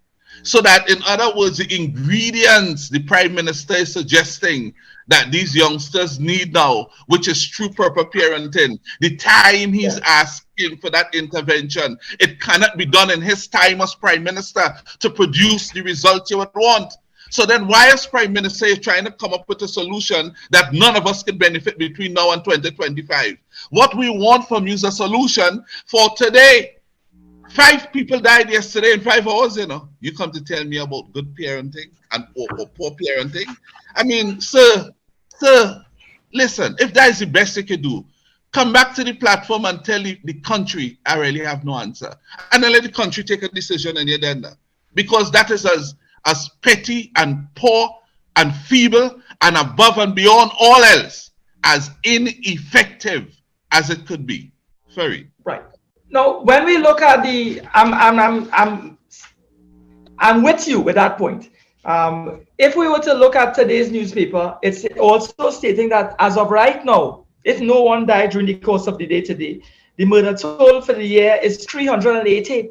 So that, in other words, the ingredients the Prime Minister is suggesting that these youngsters need now, which is true proper parenting, the time he's asking for that intervention, it cannot be done in his time as Prime Minister to produce the results you would want. So then why is Prime Minister trying to come up with a solution that none of us can benefit between now and 2025? What we want from you is a solution for today. 5 people died yesterday in 5 hours, you know. You come to tell me about good parenting and or poor parenting. I mean, sir, listen, if that is the best you can do, come back to the platform and tell the country, I really have no answer. And then let the country take a decision and you're done. Because that is as petty and poor and feeble and above and beyond all else as ineffective as it could be. Ferry. Right. Now, when we look at the, I'm with you with that point. If we were to look at today's newspaper, it's also stating that as of right now, if no one died during the course of the day today, the murder toll for the year is 380.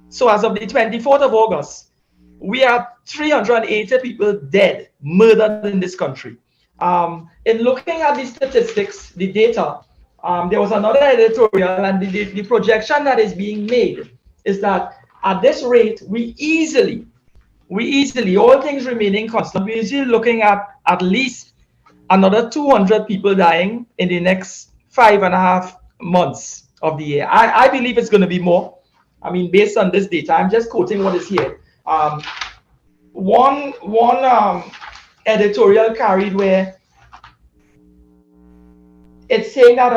So as of the 24th of August, we have 380 people dead, murdered in this country. In looking at the statistics, the data, there was another editorial, and the projection that is being made is that at this rate, we easily, all things remaining constant, we're easily looking at least another 200 people dying in the next 5.5 months of the year. I believe it's going to be more. I mean, based on this data, I'm just quoting what is here. One editorial carried where it's saying that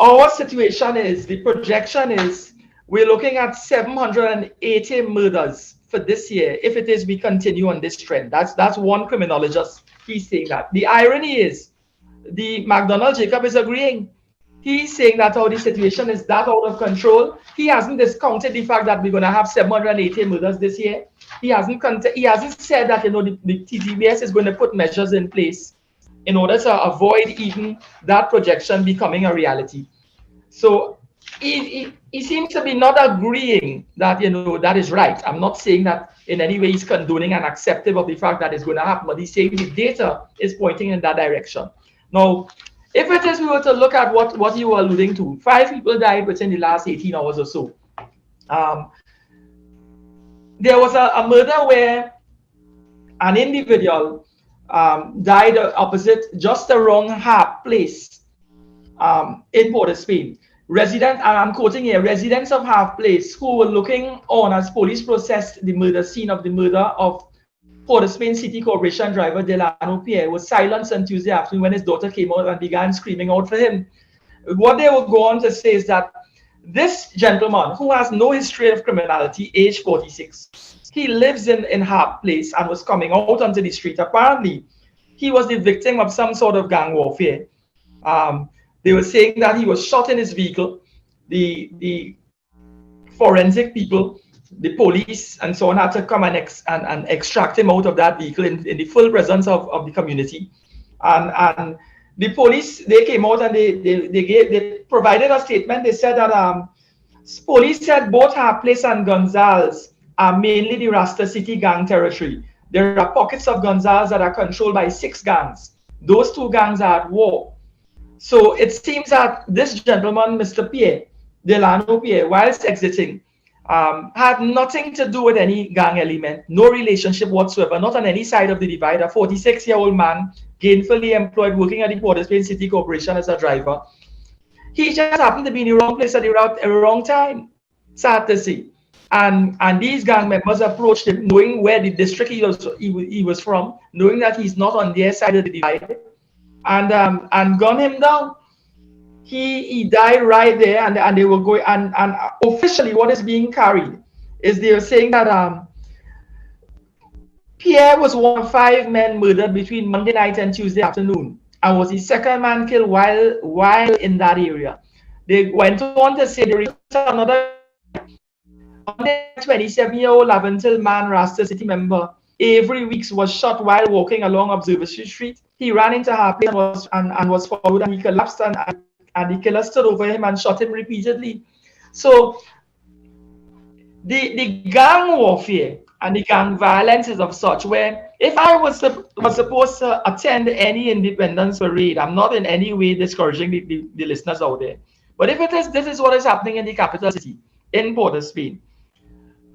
our situation is, the projection is, we're looking at 780 murders for this year if it is we continue on this trend. That's one criminologist. He's saying that. The irony is, the McDonald Jacob is agreeing. He's saying that the situation is that out of control. He hasn't discounted the fact that we're going to have 780 murders this year. He hasn't said that, you know, the TTBS is going to put measures in place in order to avoid even that projection becoming a reality. So he seems to be not agreeing that, you know, that is right. I'm not saying that in any way he's condoning and accepting of the fact that it's going to happen, but he's saying the data is pointing in that direction. Now, if it is, we were to look at what you were alluding to, 5 people died within the last 18 hours or so. There was a murder where an individual died opposite, just around Harp Place in Port of Spain. And I'm quoting here, residents of Harp Place who were looking on as police processed the murder scene of the murder of Port of Spain City Corporation driver Delano Pierre was silenced on Tuesday afternoon when his daughter came out and began screaming out for him. What they will go on to say is that this gentleman, who has no history of criminality, age 46, he lives in Harp Place and was coming out onto the street. Apparently, he was the victim of some sort of gang warfare. They were saying that he was shot in his vehicle. The forensic people, the police and so on, had to come and extract him out of that vehicle in the full presence of the community. And the police, they came out and they provided a statement. They said that police said both Harp Place and Gonzales are mainly the Rasta City gang territory. There are pockets of Gonzales that are controlled by 6 gangs. Those 2 gangs are at war. So it seems that this gentleman, Mr. Pierre, Delano Pierre, whilst exiting, had nothing to do with any gang element, no relationship whatsoever, not on any side of the divide. A 46-year-old man, gainfully employed, working at the Port of Spain City Corporation as a driver. He just happened to be in the wrong place at the wrong time, sad to see. And these gang members approached him, knowing where the district he was from, knowing that he's not on their side of the divide, and gunned him down. He died right there, and they were going, and officially what is being carried is they're saying that Pierre was one of 5 men murdered between Monday night and Tuesday afternoon, and was the second man killed while in that area. They went on to say there is another 27-year-old Laventil man, Rasta City member, Avery Weeks, was shot while walking along Observatory Street. He ran into her place and was followed, and he collapsed, and the killer stood over him and shot him repeatedly. So the gang warfare and the gang violence is of such where if I was supposed to attend any independence parade, I'm not in any way discouraging the listeners out there, but if this is what is happening in the capital city, in Port of Spain,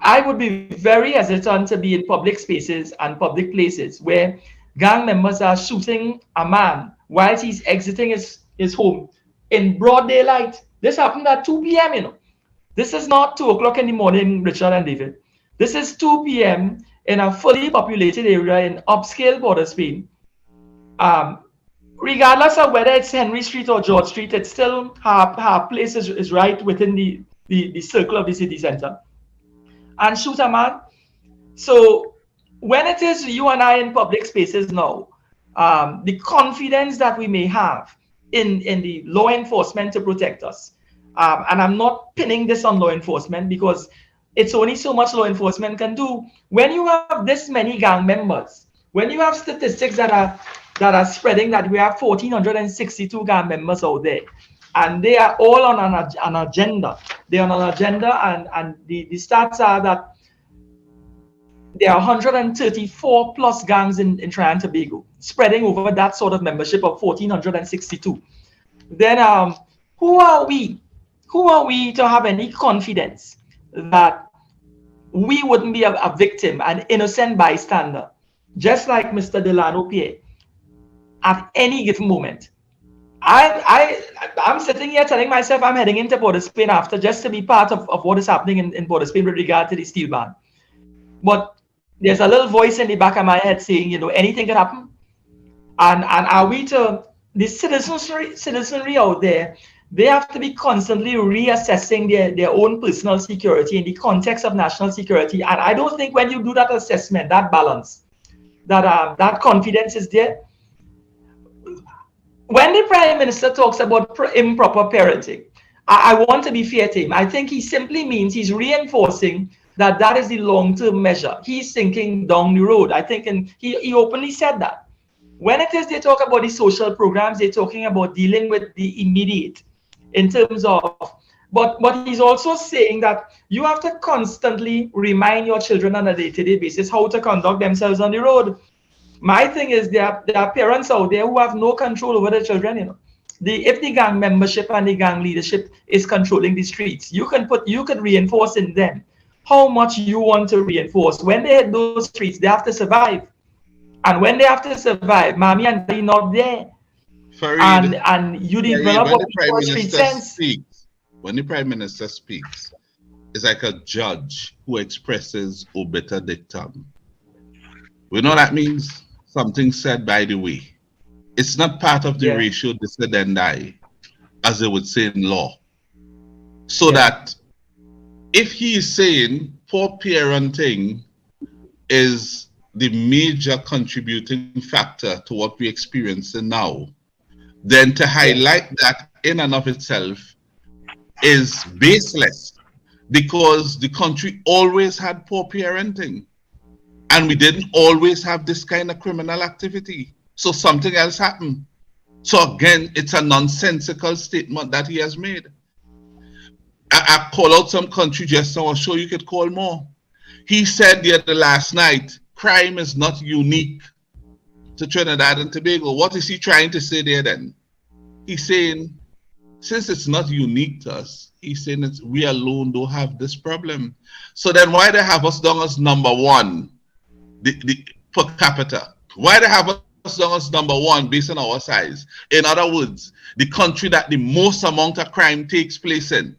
I would be very hesitant to be in public spaces and public places where gang members are shooting a man whilst he's exiting his home in broad daylight. This happened at 2 p.m., you know. This is not 2 o'clock in the morning, Richard and David. This is 2 p.m. in a fully populated area in upscale Port of Spain. Regardless of whether it's Henry Street or George Street, it's still her place is right within the circle of the city center. And shoot a man. So when it is you and I in public spaces now, the confidence that we may have in the law enforcement to protect us, and I'm not pinning this on law enforcement because it's only so much law enforcement can do. When you have this many gang members, when you have statistics that are spreading that we have 1,462 gang members out there, and they are all on an agenda. They're on an agenda, and the stats are that there are 134 plus gangs in Trinidad and Tobago, spreading over that sort of membership of 1,462. Then who are we? Who are we to have any confidence that we wouldn't be a victim, an innocent bystander, just like Mr. Delano Pierre, at any given moment? I'm sitting here telling myself I'm heading into Port of Spain after just to be part of what is happening in Port of Spain with regard to the steel ban. But there's a little voice in the back of my head saying, you know, anything could happen. And are we to, the citizenry out there, they have to be constantly reassessing their own personal security in the context of national security. And I don't think when you do that assessment, that balance, that confidence is there. When the Prime Minister talks about improper parenting, I want to be fair to him. I think he simply means he's reinforcing that is the long-term measure. He's thinking down the road. I think, and he openly said that. When it is they talk about the social programs, they're talking about dealing with the immediate in terms of, but he's also saying that you have to constantly remind your children on a day-to-day basis how to conduct themselves on the road. My thing is there are parents out there who have no control over their children, you know. If the gang membership and the gang leadership is controlling the streets, you could reinforce in them how much you want to reinforce. When they hit those streets, they have to survive. And when they have to survive, mommy and daddy not there. Farid, and you develop what we call street sense. When the Prime Minister speaks, it's like a judge who expresses obiter dictum. We know that means something said by the way. It's not part of the ratio decidendi, as they would say in law. So that if he is saying poor parenting is the major contributing factor to what we're experiencing now, then to highlight that in and of itself is baseless, because the country always had poor parenting and we didn't always have this kind of criminal activity. So something else happened. So again, it's a nonsensical statement that he has made. I call out some country just now, I'm sure you could call more. He said the last night, crime is not unique to Trinidad and Tobago. What is he trying to say there then? He's saying, since it's not unique to us, he's saying that we alone don't have this problem. So then why they have us down as number one, the per capita? Why they have us down as number one based on our size? In other words, the country that the most amount of crime takes place in.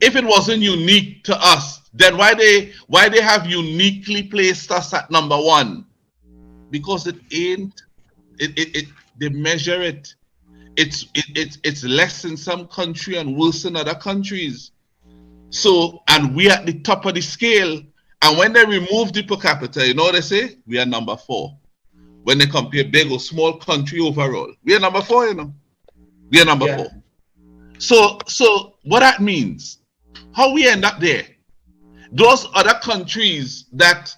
If it wasn't unique to us, then why they have uniquely placed us at number one? Because it ain't. They measure it. It's less in some country and worse in other countries. So, and we at the top of the scale. And when they remove the per capita, you know what they say? We are number 4. When they compare big or small country overall, we are number 4. You know, we are number 4. So what that means? How we end up there? Those other countries that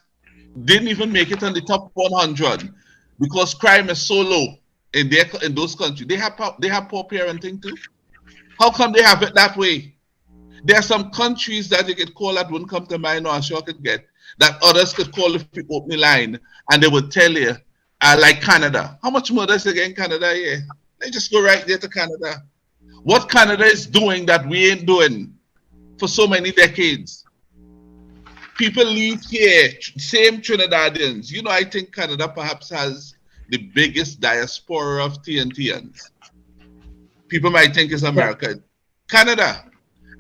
didn't even make it on the top 100 because crime is so low in those countries, they have poor parenting too. How come they have it that way? There are some countries that you could call that wouldn't come to mind, or I'm sure could get that others could call if you open the line and they would tell you, like Canada. How much murders they get in Canada? Yeah, they just go right there to Canada. What Canada is doing that we ain't doing for so many decades. People leave here, same Trinidadians. You know, I think Canada perhaps has the biggest diaspora of TNTians. People might think it's America. Canada.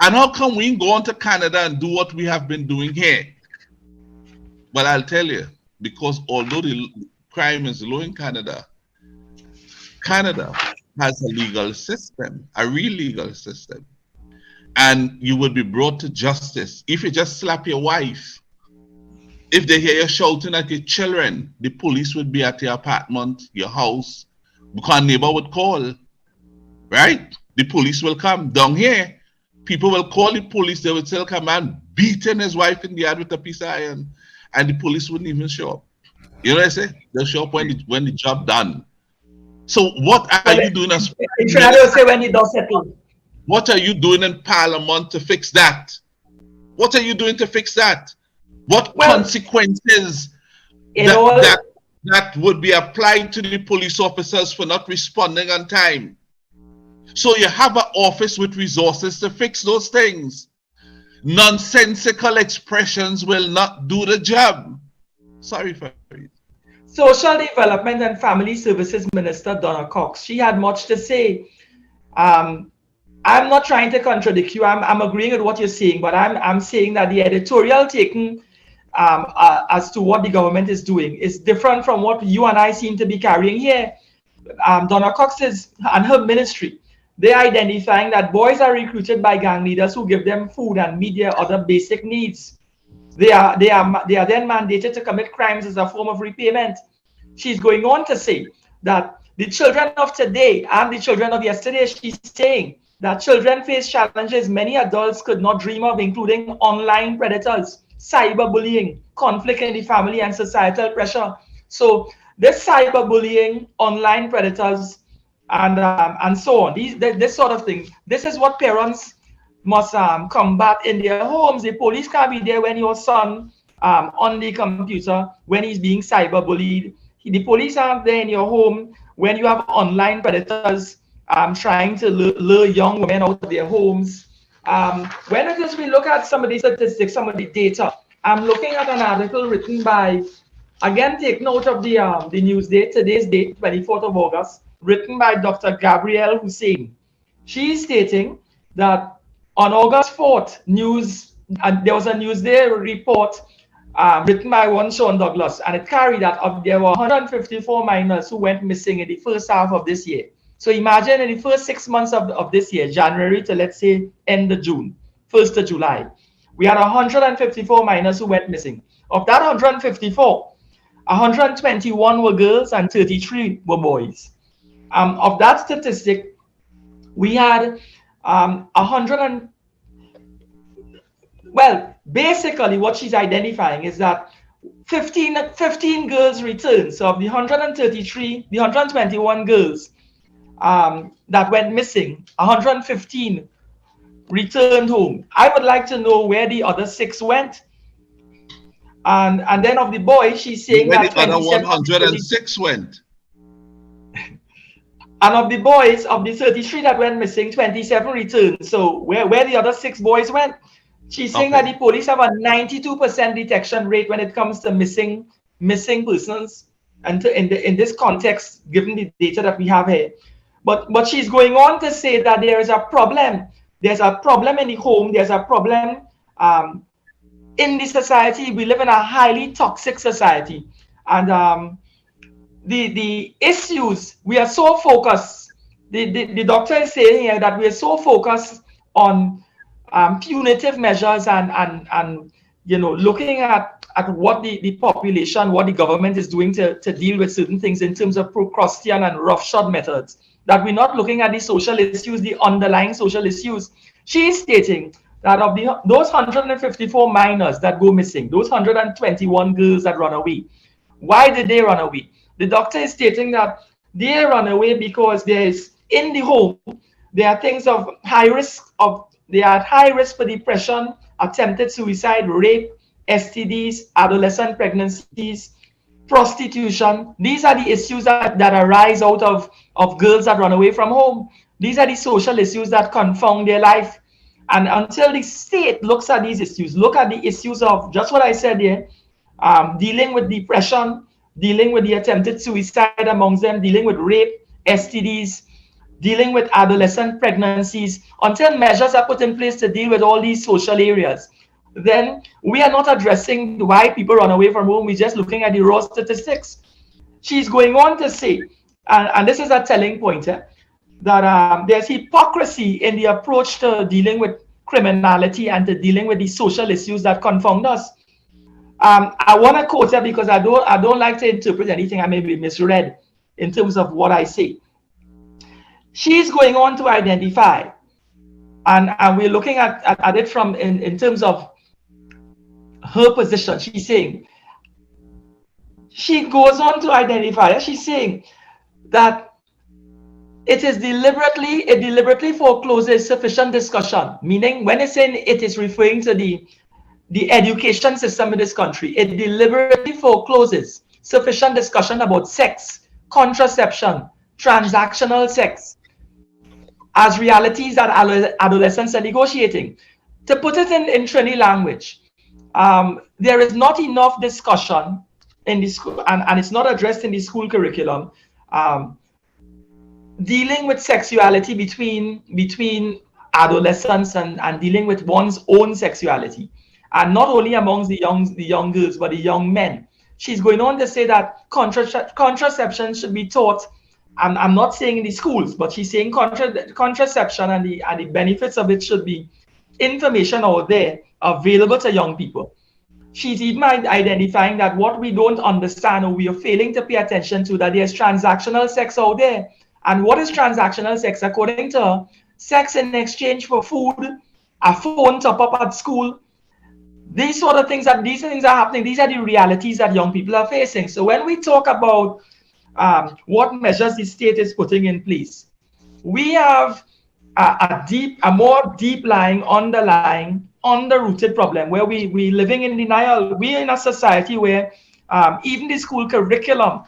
And how come we go on to Canada and do what we have been doing here? Well, I'll tell you, because although the crime is low in Canada, Canada has a legal system, a real legal system. And you would be brought to justice. If you just slap your wife, if they hear you shouting at your children, the police would be at your apartment, your house, because a neighbor would call, right? The police will come. Down here, people will call the police. They would tell a man beating his wife in the head with a piece of iron, and the police wouldn't even show up. You know what I say? They'll show up when the job done. So what are you doing as when he does settle? What are you doing in Parliament to fix that? What are you doing to fix that? What consequences that would be applied to the police officers for not responding on time? So you have an office with resources to fix those things. Nonsensical expressions will not do the job. Sorry for it. Social Development and Family Services Minister Donna Cox, she had much to say. I'm not trying to contradict you. I'm agreeing with what you're saying, but I'm saying that the editorial taken as to what the government is doing is different from what you and I seem to be carrying here. Donna Cox and her ministry, they're identifying that boys are recruited by gang leaders who give them food and media, other basic needs. They are then mandated to commit crimes as a form of repayment. She's going on to say that the children of today and the children of yesterday, she's saying that children face challenges many adults could not dream of, including online predators, cyberbullying, conflict in the family, and societal pressure. So this cyberbullying, online predators, and so on, this sort of thing, this is what parents must combat in their homes. The police can't be there when your son on the computer, when he's being cyberbullied. The police aren't there in your home when you have online predators trying to lure young women out of their homes. When it is we look at some of the statistics, some of the data, I'm looking at an article written by, again, take note of the news date, today's date, 24th of August, written by Dr. Gabrielle Hussein. She's stating that on August 4th, there was a Newsday report written by one Sean Douglas, and it carried that there were 154 minors who went missing in the first half of this year. So imagine in the first 6 months of this year, January to, let's say, end of June, 1st of July, we had 154 minors who went missing. Of that 154, 121 were girls and 33 were boys. Of that statistic, we had basically what she's identifying is that 15 girls returned. So of the 121 girls that went missing, 115 returned home. I would like to know where the other 6 went. And then of the boys, she's saying where that the other 106 went. And of the boys, of the 33 that went missing, 27 returned. So where the other 6 boys went? She's saying that the police have a 92% detection rate when it comes to missing persons, and in this context, given the data that we have here. But she's going on to say that there is a problem. There's a problem in the home. There's a problem in the society. We live in a highly toxic society, and the issues, we are so focused. The doctor is saying here that we are so focused on punitive measures and looking at what the population, what the government is doing to deal with certain things in terms of Procrustean and roughshod methods, that we're not looking at the social issues, the underlying social issues. She is stating that of those 154 minors that go missing, those 121 girls that run away, why did they run away? The doctor is stating that they run away because in the home, there are things of high risk they are at high risk for depression, attempted suicide, rape, STDs, adolescent pregnancies, prostitution. These are the issues that arise out of girls that run away from home. These are the social issues that confound their life. And until the state looks at these issues, look at the issues of just what I said here, dealing with depression, dealing with the attempted suicide amongst them, dealing with rape, STDs, dealing with adolescent pregnancies, until measures are put in place to deal with all these social areas, then we are not addressing why people run away from home. We're just looking at the raw statistics. She's going on to say, and this is a telling point, that there's hypocrisy in the approach to dealing with criminality and to dealing with the social issues that confound us. I want to quote her because I don't like to interpret anything I may be misread in terms of what I say. She's going on to identify, and we're looking at it from in terms of her position. She's saying, she goes on to identify, she's saying that it deliberately forecloses sufficient discussion, meaning when it's saying it is referring to the education system in this country, it deliberately forecloses sufficient discussion about sex, contraception, transactional sex, as realities that adolescents are negotiating. To put it in Trini language, there is not enough discussion in the school, and it's not addressed in the school curriculum, dealing with sexuality between adolescents and dealing with one's own sexuality, and not only amongst the young girls but the young men. She's going on to say that contraception should be taught. I'm not saying in the schools, but she's saying contraception and the benefits of it should be information out there available to young people. She's even identifying that what we don't understand, or we are failing to pay attention to, that there's transactional sex out there. And what is transactional sex? According to her, sex in exchange for food, a phone top up at school, these sort of things, these things are happening. These are the realities that young people are facing. So when we talk about what measures the state is putting in place, we have a more deep-lying, underlying, under-rooted problem where we living in denial. We're in a society where even the school curriculum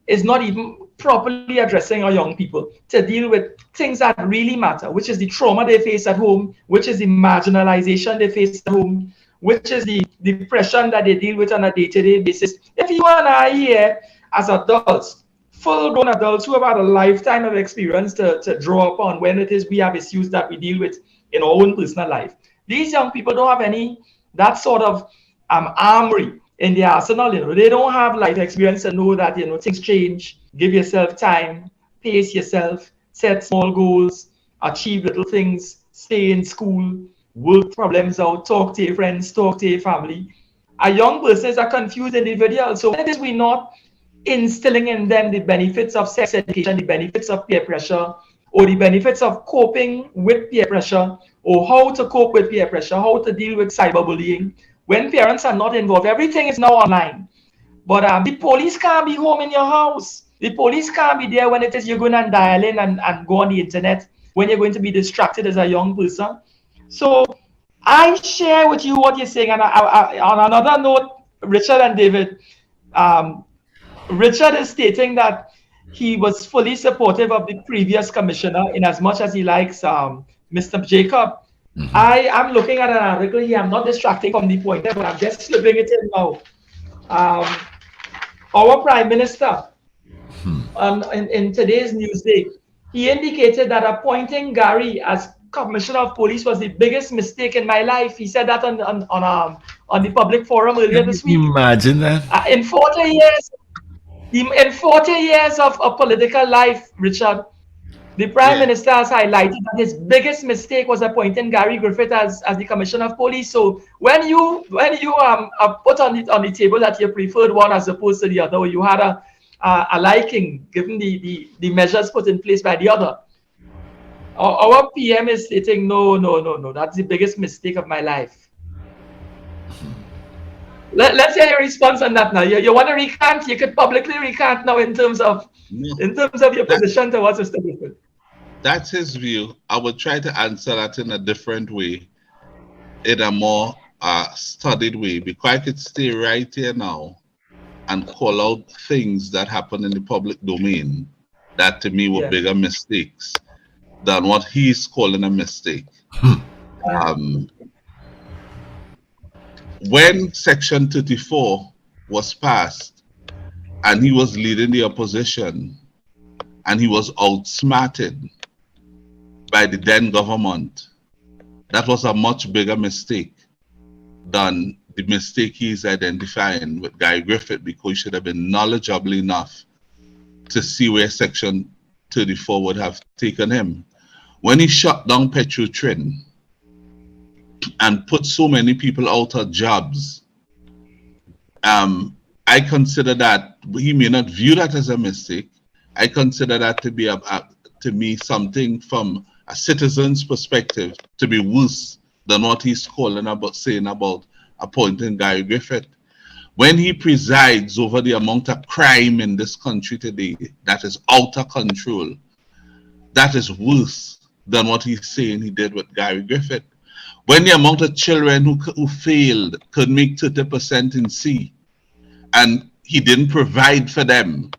is not even properly addressing our young people to deal with things that really matter, which is the trauma they face at home, which is the marginalization they face at home, which is the depression that they deal with on a day-to-day basis. If you and I here as adults, full-grown adults who have had a lifetime of experience to draw upon when it is we have issues that we deal with in our own personal life, these young people don't have any that sort of armory in their arsenal. They don't have life experience to know that things change. Give yourself time, pace yourself, set small goals, achieve little things, stay in school, work problems out, talk to your friends, talk to your family. A young person is a confused individual. So when it is we're not instilling in them the benefits of sex education, the benefits of peer pressure, or the benefits of coping with peer pressure, or how to cope with peer pressure, how to deal with cyberbullying. When parents are not involved, everything is now online. But the police can't be home in your house. The police can't be there when it is you're going to dial in and go on the internet, when you're going to be distracted as a young person. So I share with you what you're saying. And on another note, Richard and David, Richard is stating that he was fully supportive of the previous commissioner in as much as he likes Mr. Jacob. Mm-hmm. I am looking at an article here. I'm not distracting from the point, but I'm just slipping it in now. Our Prime Minister, in today's Newsday, he indicated that appointing Gary as Commissioner of Police was the biggest mistake in my life. He said that on the public forum earlier this week. Imagine that. In 40 years of political life, Richard, the Prime Minister has highlighted that his biggest mistake was appointing Gary Griffith as the Commissioner of Police. So when you put on the table that you preferred one as opposed to the other, or you had a liking given the measures put in place by the other, our PM is stating no, that's the biggest mistake of my life. Let's hear your response on that now. You want to recant? You could publicly recant now in terms of your position towards Mr. Griffith. That's his view. I would try to answer that in a different way, in a more studied way, because I could stay right here now and call out things that happen in the public domain that to me were bigger mistakes than what he's calling a mistake. When Section 34 was passed and he was leading the opposition, and he was outsmarted by the then government, that was a much bigger mistake than the mistake he's identifying with Guy Griffith, because he should have been knowledgeable enough to see where Section 34 would have taken him. When he shut down Petrotrin and put so many people out of jobs, I consider that, he may not view that as a mistake. I consider that to be to me something from a citizen's perspective to be worse than what he's saying about appointing Guy Griffith. When he presides over the amount of crime in this country today that is out of control, that is worse than what he's saying he did with Guy Griffith. When the amount of children who failed could make 30% in C, and he didn't provide for them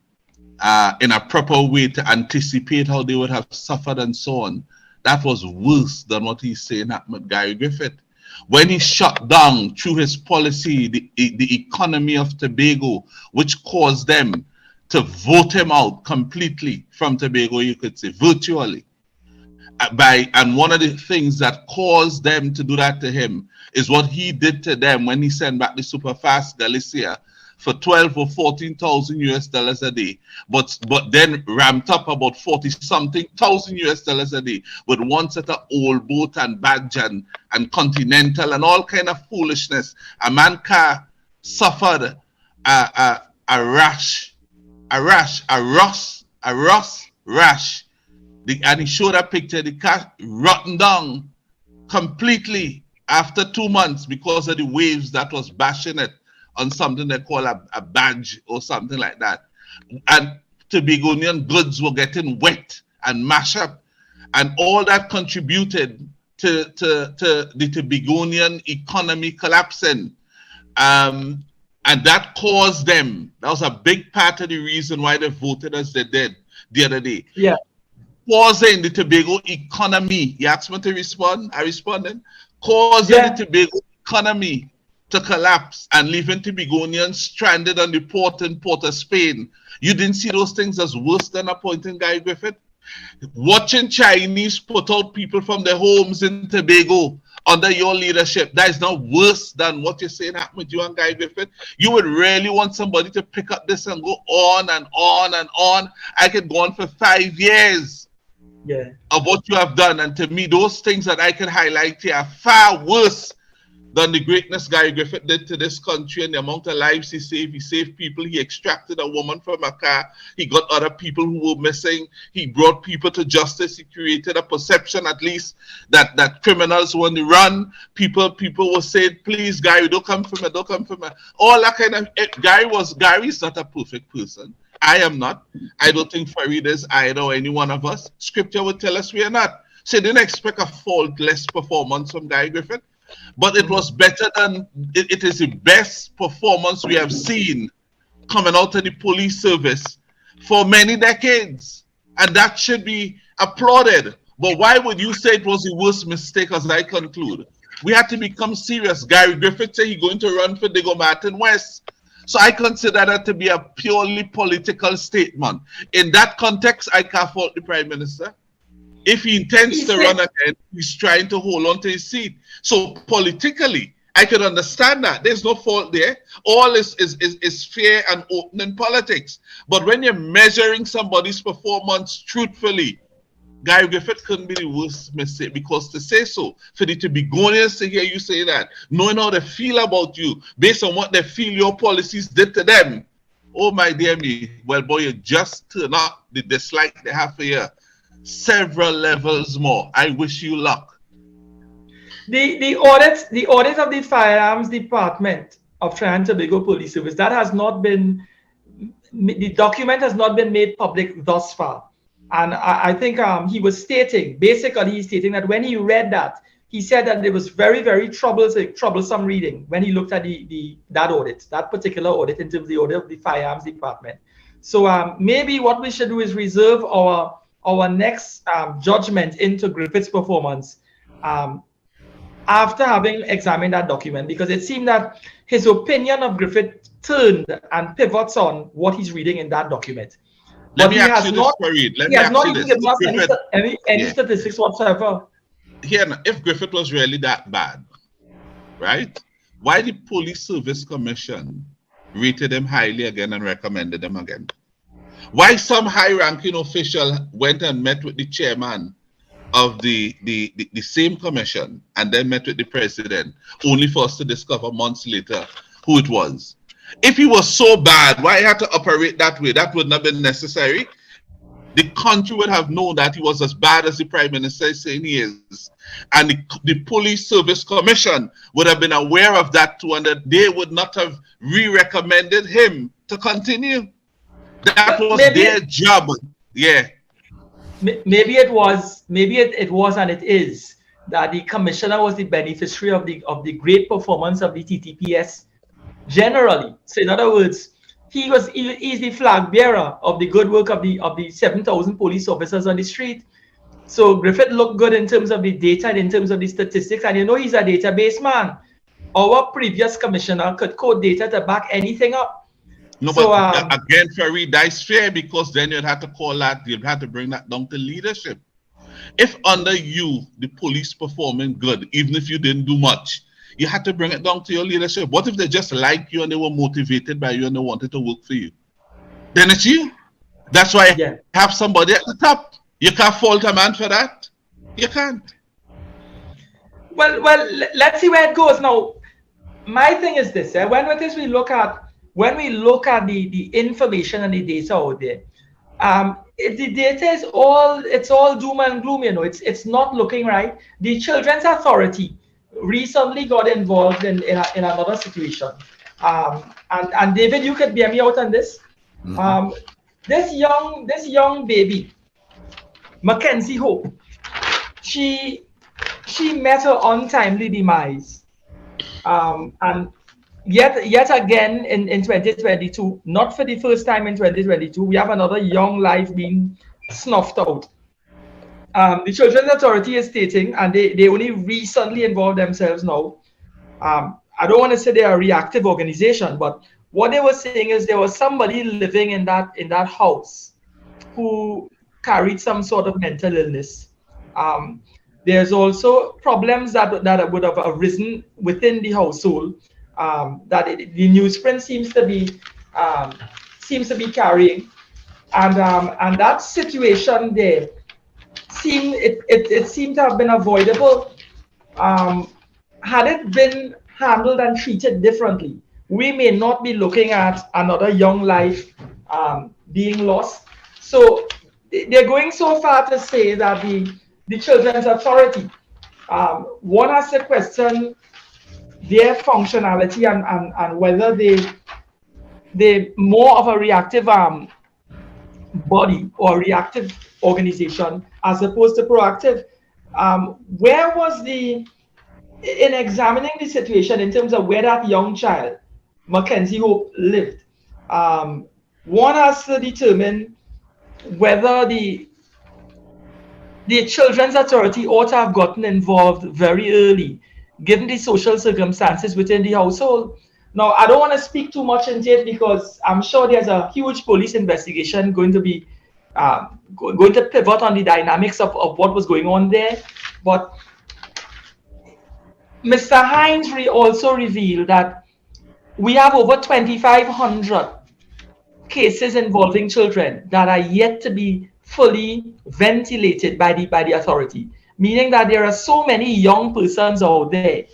in a proper way to anticipate how they would have suffered and so on, that was worse than what he's saying happened with Guy Griffith. When he shut down through his policy the economy of Tobago, which caused them to vote him out completely from Tobago, you could say, virtually. And one of the things that caused them to do that to him is what he did to them when he sent back the Superfast Galicia for 12 or 14,000 US dollars a day, but then ramped up about 40-something thousand US dollars a day with one set of old boat and badge and Continental and all kind of foolishness. A man car suffered a rash, and he showed a picture, the car rotten down completely after 2 months because of the waves that was bashing it on something they call a badge or something like that. And Tobagonian goods were getting wet and mashed up, and all that contributed to the Tobagonian economy collapsing. And that caused them, that was a big part of the reason why they voted as they did the other day. Yeah. Causing the Tobago economy, you asked me to respond, I responded, causing the Tobago economy to collapse and leaving Tobagonians stranded on the port in Port of Spain. You didn't see those things as worse than appointing Guy Griffith? Watching Chinese put out people from their homes in Tobago under your leadership, that is not worse than what you're saying happened with you and Guy Griffith. You would really want somebody to pick up this and go on and on and on. I could go on for 5 years of what you have done. And to me, those things that I can highlight here are far worse than the greatness Guy Griffith did to this country and the amount of lives he saved. He saved people. He extracted a woman from a car. He got other people who were missing. He brought people to justice. He created a perception, at least, that criminals were on the run. People were saying, please, Guy, don't come for me, don't come for me. All that kind of... Gary is not a perfect person. I am not. I don't think Farid is either, or any one of us. Scripture would tell us we are not. So they didn't expect a faultless performance from Guy Griffith. But it was better than, it is the best performance we have seen coming out of the police service for many decades. And that should be applauded. But why would you say it was the worst mistake, as I conclude? We had to become serious. Gary Griffith said he's going to run for Diego Martin West. So I consider that to be a purely political statement. In that context, I can't fault the Prime Minister. If he intends to run again, he's trying to hold on to his seat. So politically, I could understand that. There's no fault there. All is fair and open in politics. But when you're measuring somebody's performance truthfully, Guy Griffith couldn't be the worst mistake, because to say so, for the Tobagonians to hear you say that, knowing how they feel about you, based on what they feel your policies did to them, oh my dear me, well boy, you just turn up the dislike they have for you several levels more. I wish you luck. The audit of the Firearms Department of Trinidad and Tobago Police Service, that has not been, the document has not been made public thus far. And I think he was stating, basically he's stating that when he read that, he said that it was very, very troublesome reading when he looked at that audit, that particular audit, in terms of the audit of the Firearms Department. So maybe what we should do is reserve our next judgment into Griffith's performance after having examined that document, because it seemed that his opinion of Griffith turned and pivots on what he's reading in that document. Let But me he ask has you this, not. Fareed. Let He me has ask not you even this. given If us Griffith, any yeah. statistics whatsoever. Here, now, if Griffith was really that bad, right? Why the Police Service Commission rated him highly again and recommended him again? Why some high-ranking official went and met with the chairman of the same commission and then met with the president, only for us to discover months later who it was? If he was so bad, why he had to operate that way? That wouldn't have been necessary. The country would have known that he was as bad as the Prime Minister is saying he is. And the Police Service Commission would have been aware of that too, and that they would not have re-recommended him to continue. That But was their job. Yeah. maybe it was, and it is that the commissioner was the beneficiary of the great performance of the TTPS generally. So in other words, he's the flag bearer of the good work of the 7,000 police officers on the street. So Griffith looked good in terms of the data and in terms of the statistics, and he's a database man. Our previous commissioner could code data to back anything up. No, So, but again, Fareed, that's fair, because then you'd have to call that, you'd have to bring that down to leadership. If under you, the police performing good, even if you didn't do much, you had to bring it down to your leadership. What if they just liked you and they were motivated by you and they wanted to work for you? Then it's you. That's why you have somebody at the top. You can't fault a man for that. You can't. Well, let's see where it goes. Now, my thing is this: when we look at the information and the data out there, the data is all doom and gloom. It's not looking right. The Children's Authority recently got involved in another situation, and David, you could bear me out on this. Mm-hmm. This young baby, Mackenzie Hope, she met her untimely demise, and yet again in 2022, not for the first time in 2022, we have another young life being snuffed out. The Children's Authority is stating, and they only recently involved themselves now. I don't want to say they are a reactive organization, but what they were saying is there was somebody living in that house who carried some sort of mental illness. There's also problems that would have arisen within the household that the newsprint seems to be carrying, and that situation there seemed to have been avoidable had it been handled and treated differently. We may not be looking at another young life being lost. So they're going so far to say that the Children's Authority, one has to question their functionality and whether they more of a reactive body or reactive organization as opposed to proactive. Where was in examining the situation in terms of where that young child, Mackenzie Hope, lived, one has to determine whether the Children's Authority ought to have gotten involved very early, given the social circumstances within the household. Now, I don't want to speak too much into it because I'm sure there's a huge police investigation going to be going to pivot on the dynamics of what was going on there. But Mr. Hines also revealed that we have over 2,500 cases involving children that are yet to be fully ventilated by the authority, meaning that there are so many young persons out there,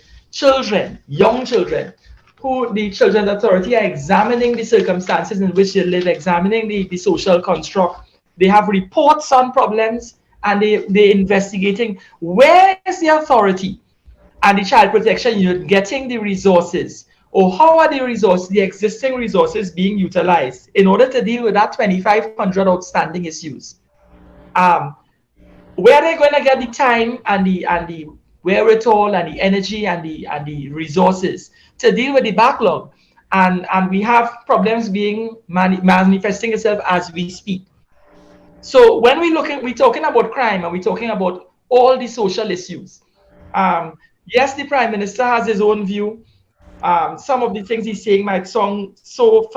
young children, who the Children's Authority are examining the circumstances in which they live, examining the social construct. They have reports on problems, and they're investigating where is the authority and the Child Protection Unit getting the resources, or how are the existing resources being utilized in order to deal with that 2,500 outstanding issues. Where are they going to get the time and the wherewithal and the energy and the resources to deal with the backlog? And we have problems being manifesting itself as we speak. So when we're talking about crime and we're talking about all the social issues, yes, the Prime Minister has his own view. Some of the things he's saying might sound so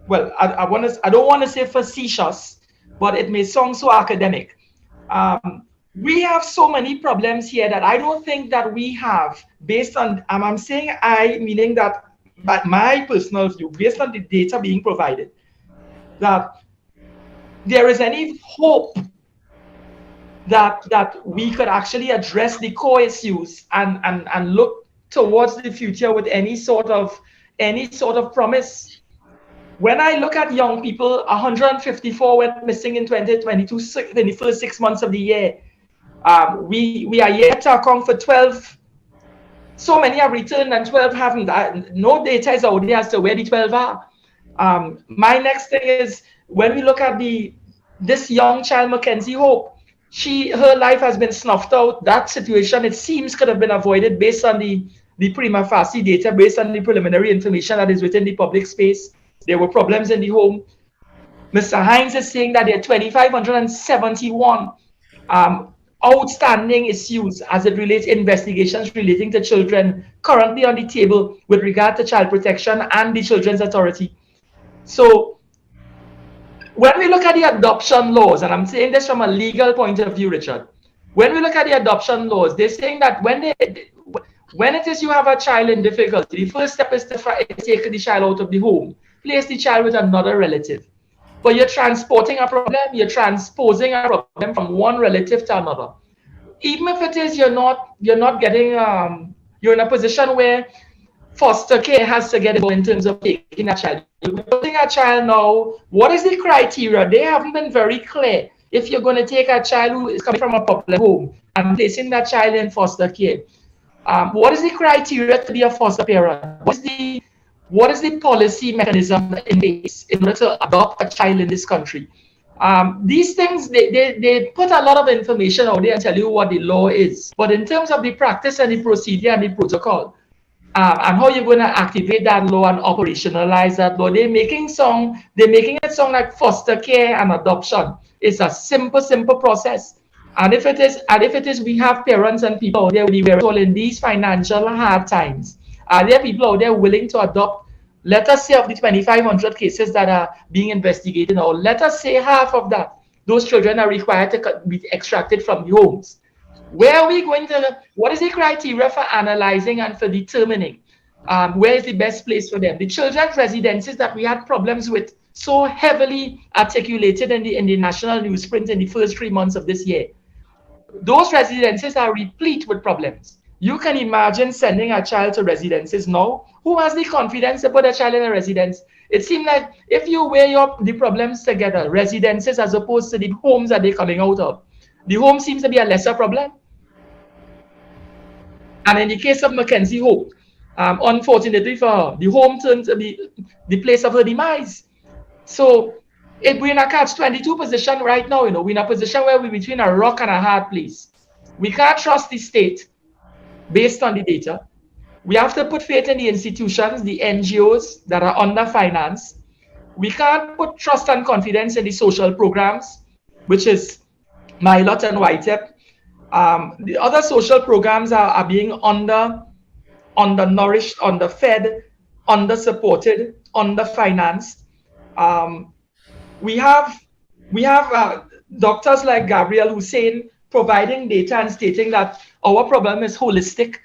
well, I don't want to say facetious, but it may sound so academic. We have so many problems here that I don't think that we have, based on, I'm saying meaning that my personal view, based on the data being provided, that there is any hope that we could actually address the core issues and look towards the future with any sort of promise. When I look at young people, 154 went missing in 2022 in the first 6 months of the year. We are yet to account for 12. So many have returned and 12 haven't. No data is out there as to where the 12 are. My next thing is, when we look at this young child, Mackenzie Hope, her life has been snuffed out. That situation, it seems, could have been avoided based on the prima facie data, based on the preliminary information that is within the public space. There were problems in the home. Mr. Hines is saying that there are 2,571 outstanding issues as it relates investigations relating to children currently on the table with regard to child protection and the Children's Authority. So when we look at the adoption laws, and I'm saying this from a legal point of view, Richard, when we look at the adoption laws, they're saying that when it is you have a child in difficulty, the first step is to take the child out of the home, place the child with another relative. But you're transporting a problem, you're transposing a problem from one relative to another. Even if it is you're not getting, you're in a position where foster care has to get involved in terms of taking a child. You're putting a child now, what is the criteria? They haven't been very clear. If you're going to take a child who is coming from a problem home and placing that child in foster care, what is the criteria to be a foster parent? What is the policy mechanism in place in order to adopt a child in this country? These things, they put a lot of information out there and tell you what the law is. But in terms of the practice and the procedure and the protocol, and how you're going to activate that law and operationalize that law, they're making it sound like foster care and adoption. It's a simple process. And if it is, we have parents and people out there in these financial hard times. Are there people out there willing to adopt, let us say, of the 2,500 cases that are being investigated now, let us say half of that, those children are required to be extracted from the homes. Where are we going to, what is the criteria for analyzing and for determining where is the best place for them? The children's residences that we had problems with so heavily articulated in the national newsprint in the first 3 months of this year. Those residences are replete with problems. You can imagine sending a child to residences now. Who has the confidence to put a child in a residence? It seems like if you weigh up the problems together, residences as opposed to the homes that they're coming out of, the home seems to be a lesser problem. And in the case of Mackenzie Hope, unfortunately for her, the home turned to be the place of her demise. So we're in a catch-22 position right now. We're in a position where we're between a rock and a hard place. We can't trust the state based on the data. We have to put faith in the institutions, the NGOs that are underfinanced. We can't put trust and confidence in the social programs, which is MyLot and YTEP. The other social programs are being undernourished, underfed, undersupported, underfinanced. We have doctors like Gabriel Hussein providing data and stating that our problem is holistic.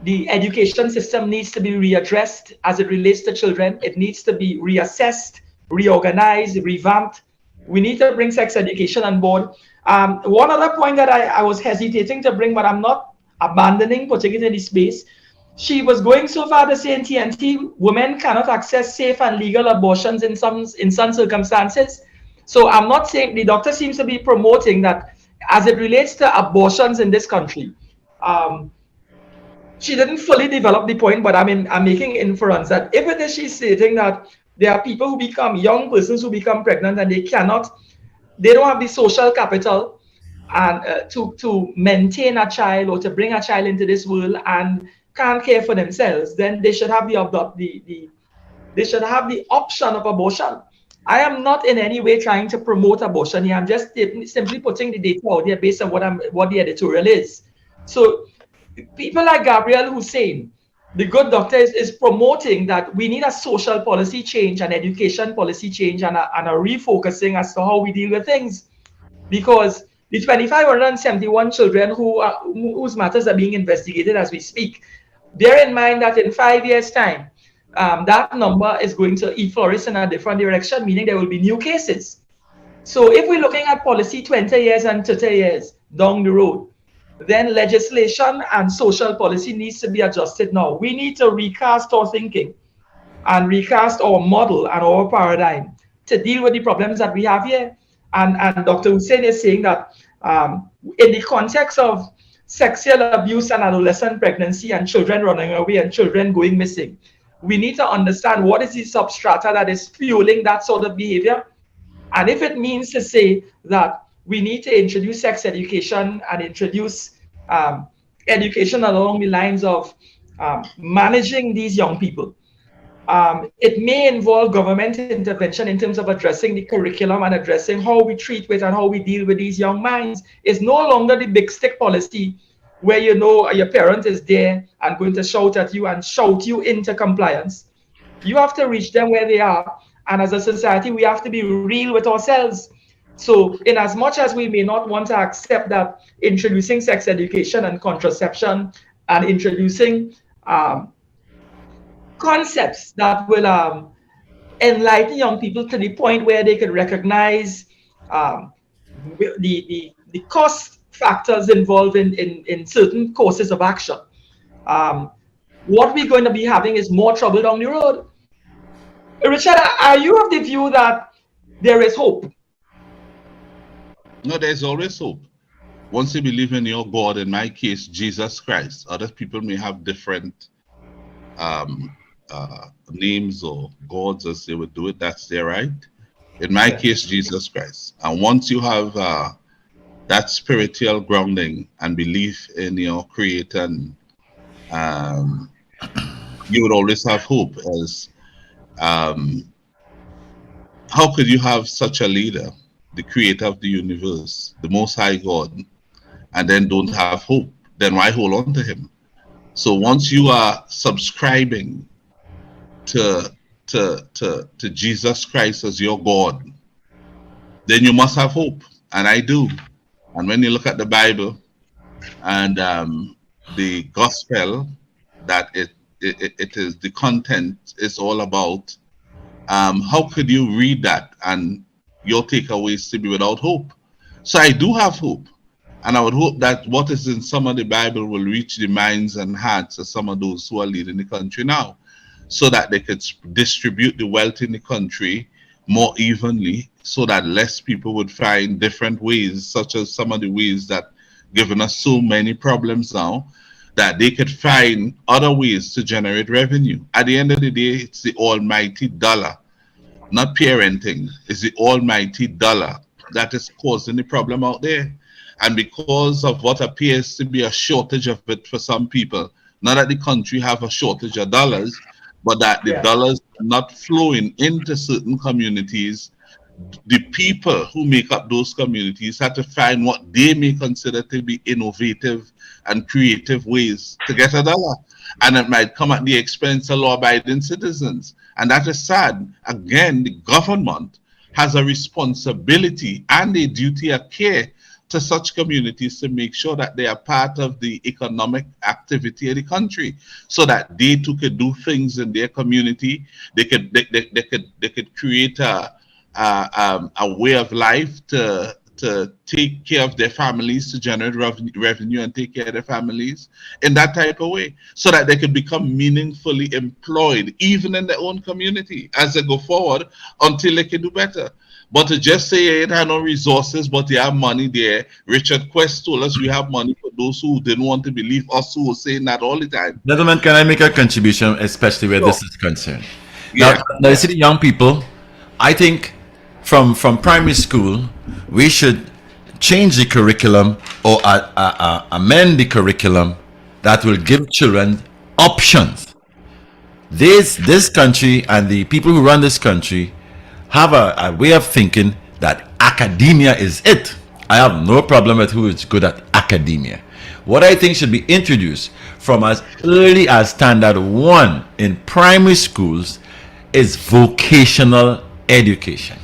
The education system needs to be readdressed as it relates to children. It needs to be reassessed, reorganized, revamped. We need to bring sex education on board. One other point that I was hesitating to bring, but I'm not abandoning putting it in the space. She was going so far to say in TNT, women cannot access safe and legal abortions in some circumstances. So I'm not saying, the doctor seems to be promoting that as it relates to abortions in this country. She didn't fully develop the point, but I'm making inference that if it is she's stating that there are people who become, young persons who become pregnant and they don't have the social capital and to maintain a child or to bring a child into this world and can't care for themselves, then they should have they should have the option of abortion. I am not in any way trying to promote abortion here. I'm just simply putting the data out there based on what the editorial is. So people like Gabriel Hussein, the good doctor is promoting that we need a social policy change, an education policy change, and a refocusing as to how we deal with things. Because the 2,571 children whose matters are being investigated as we speak, bear in mind that in 5 years' time, that number is going to flourish in a different direction, meaning there will be new cases. So if we're looking at policy 20 years and 30 years down the road, then legislation and social policy needs to be adjusted now. We need to recast our thinking and recast our model and our paradigm to deal with the problems that we have here. And Dr. Hussain is saying that in the context of sexual abuse and adolescent pregnancy and children running away and children going missing, we need to understand what is the substrata that is fueling that sort of behavior. And if it means to say that we need to introduce sex education and introduce education along the lines of managing these young people, it may involve government intervention in terms of addressing the curriculum and addressing how we treat with and how we deal with these young minds. It's no longer the big stick policy where you know your parent is there and going to shout at you and shout you into compliance. You have to reach them where they are. And as a society, we have to be real with ourselves. So in as much as we may not want to accept that introducing sex education and contraception and introducing concepts that will enlighten young people to the point where they can recognize the cost factors involved in certain courses of action, what we're going to be having is more trouble down the road. Richard, are you of the view that there is hope? No, there's always hope. Once you believe in your God, in my case, Jesus Christ, other people may have different names or gods as they would do it, that's their right. In my case, Jesus Christ. And once you have that spiritual grounding and belief in your Creator, you would always have hope. As how could you have such a leader, the Creator of the universe, the Most High God, and then don't have hope? Then why hold on to Him? So once you are subscribing to Jesus Christ as your God, then you must have hope, and I do. And when you look at the Bible and the gospel, that it is, the content is all about, how could you read that and your takeaway is to be without hope? So I do have hope, and I would hope that what is in some of the Bible will reach the minds and hearts of some of those who are leading the country now, so that they could distribute the wealth in the country more evenly, so that less people would find different ways, such as some of the ways that given us so many problems now, that they could find other ways to generate revenue. At the end of the day, it's the almighty dollar, not parenting. It's the almighty dollar that is causing the problem out there. And because of what appears to be a shortage of it for some people, not that the country have a shortage of dollars, but that the dollars are not flowing into certain communities, the people who make up those communities have to find what they may consider to be innovative and creative ways to get a dollar. And it might come at the expense of law-abiding citizens. And that is sad. Again, the government has a responsibility and a duty of care to such communities to make sure that they are part of the economic activity of the country, so that they too could do things in their community. They could create a way of life to take care of their families, to generate revenue and take care of their families in that type of way, so that they could become meaningfully employed even in their own community as they go forward until they can do better. But to just say it had no resources, but they have money there. Richard Quest told us we have money for those who didn't want to believe us, who were saying that all the time. Gentlemen, can I make a contribution, especially where this is concerned? Now, you see the young people, I think from primary school, we should change the curriculum or amend the curriculum that will give children options. This country and the people who run this country have a way of thinking that academia is it. I have no problem with who is good at academia. What I think should be introduced from as early as standard 1 in primary schools is vocational education.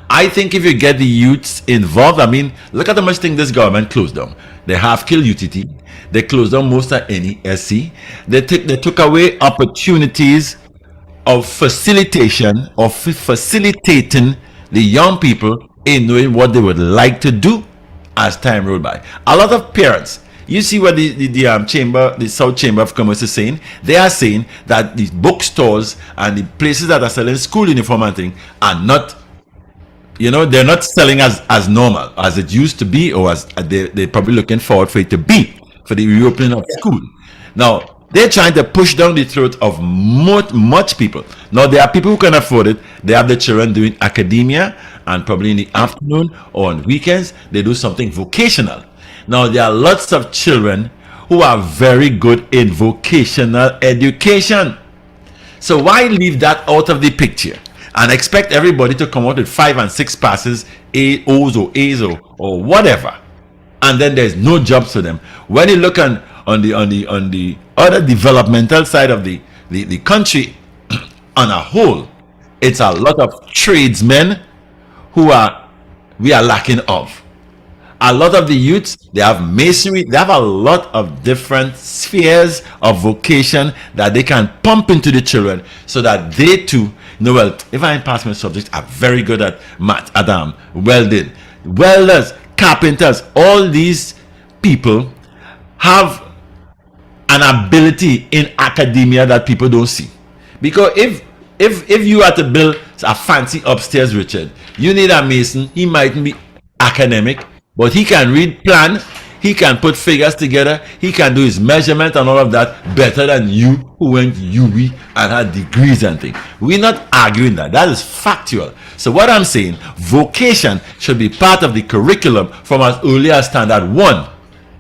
I think if you get the youths involved, I mean, look at how much thing this government closed down. They have killed UTT. They closed down most of NESC. They took away opportunities of facilitation or facilitating the young people in knowing what they would like to do as time rolled by. A lot of parents, you see what the South Chamber of Commerce is saying. They are saying that the bookstores and the places that are selling school uniform and thing are not, they're not selling as normal as it used to be, or as they're probably looking forward for it to be for the reopening of school. Now, they're trying to push down the throat of much people. Now, there are people who can afford it. They have the children doing academia, and probably in the afternoon or on weekends, they do something vocational. Now, there are lots of children who are very good in vocational education. So why leave that out of the picture and expect everybody to come out with 5 and 6 passes, O's or A's or whatever, and then there's no jobs for them? When you look on the other developmental side of the country on a whole, it's a lot of tradesmen we are lacking of. A lot of the youths, they have masonry, they have a lot of different spheres of vocation that they can pump into the children so that they too know, well, if I pass my subject, I'm very good at math, welding, welders, carpenters. All these people have an ability in academia that people don't see. Because if you are to build a fancy upstairs, Richard, you need a mason. He mightn't be academic, but he can read plan, he can put figures together, he can do his measurement and all of that better than you who went UWI and had degrees and things. We're not arguing that. That is factual. So what I'm saying, vocation should be part of the curriculum from as early as standard 1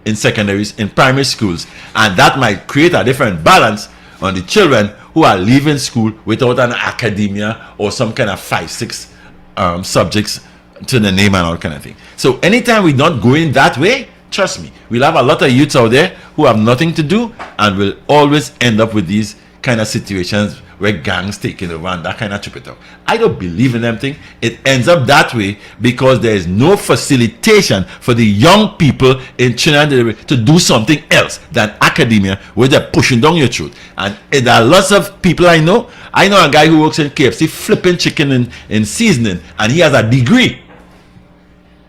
in secondaries, in primary schools, and that might create a different balance on the children who are leaving school without an academia or some kind of 5-6 subjects to the name and all kind of thing. So anytime we're not going that way, trust me, we'll have a lot of youths out there who have nothing to do and will always end up with these kind of situations where gangs taking over and that kind of trip it up. I don't believe in them thing. It ends up that way because there is no facilitation for the young people in Trinidad to do something else than academia, where they're pushing down your throat. And there are lots of people I know a guy who works in KFC flipping chicken in seasoning, and he has a degree,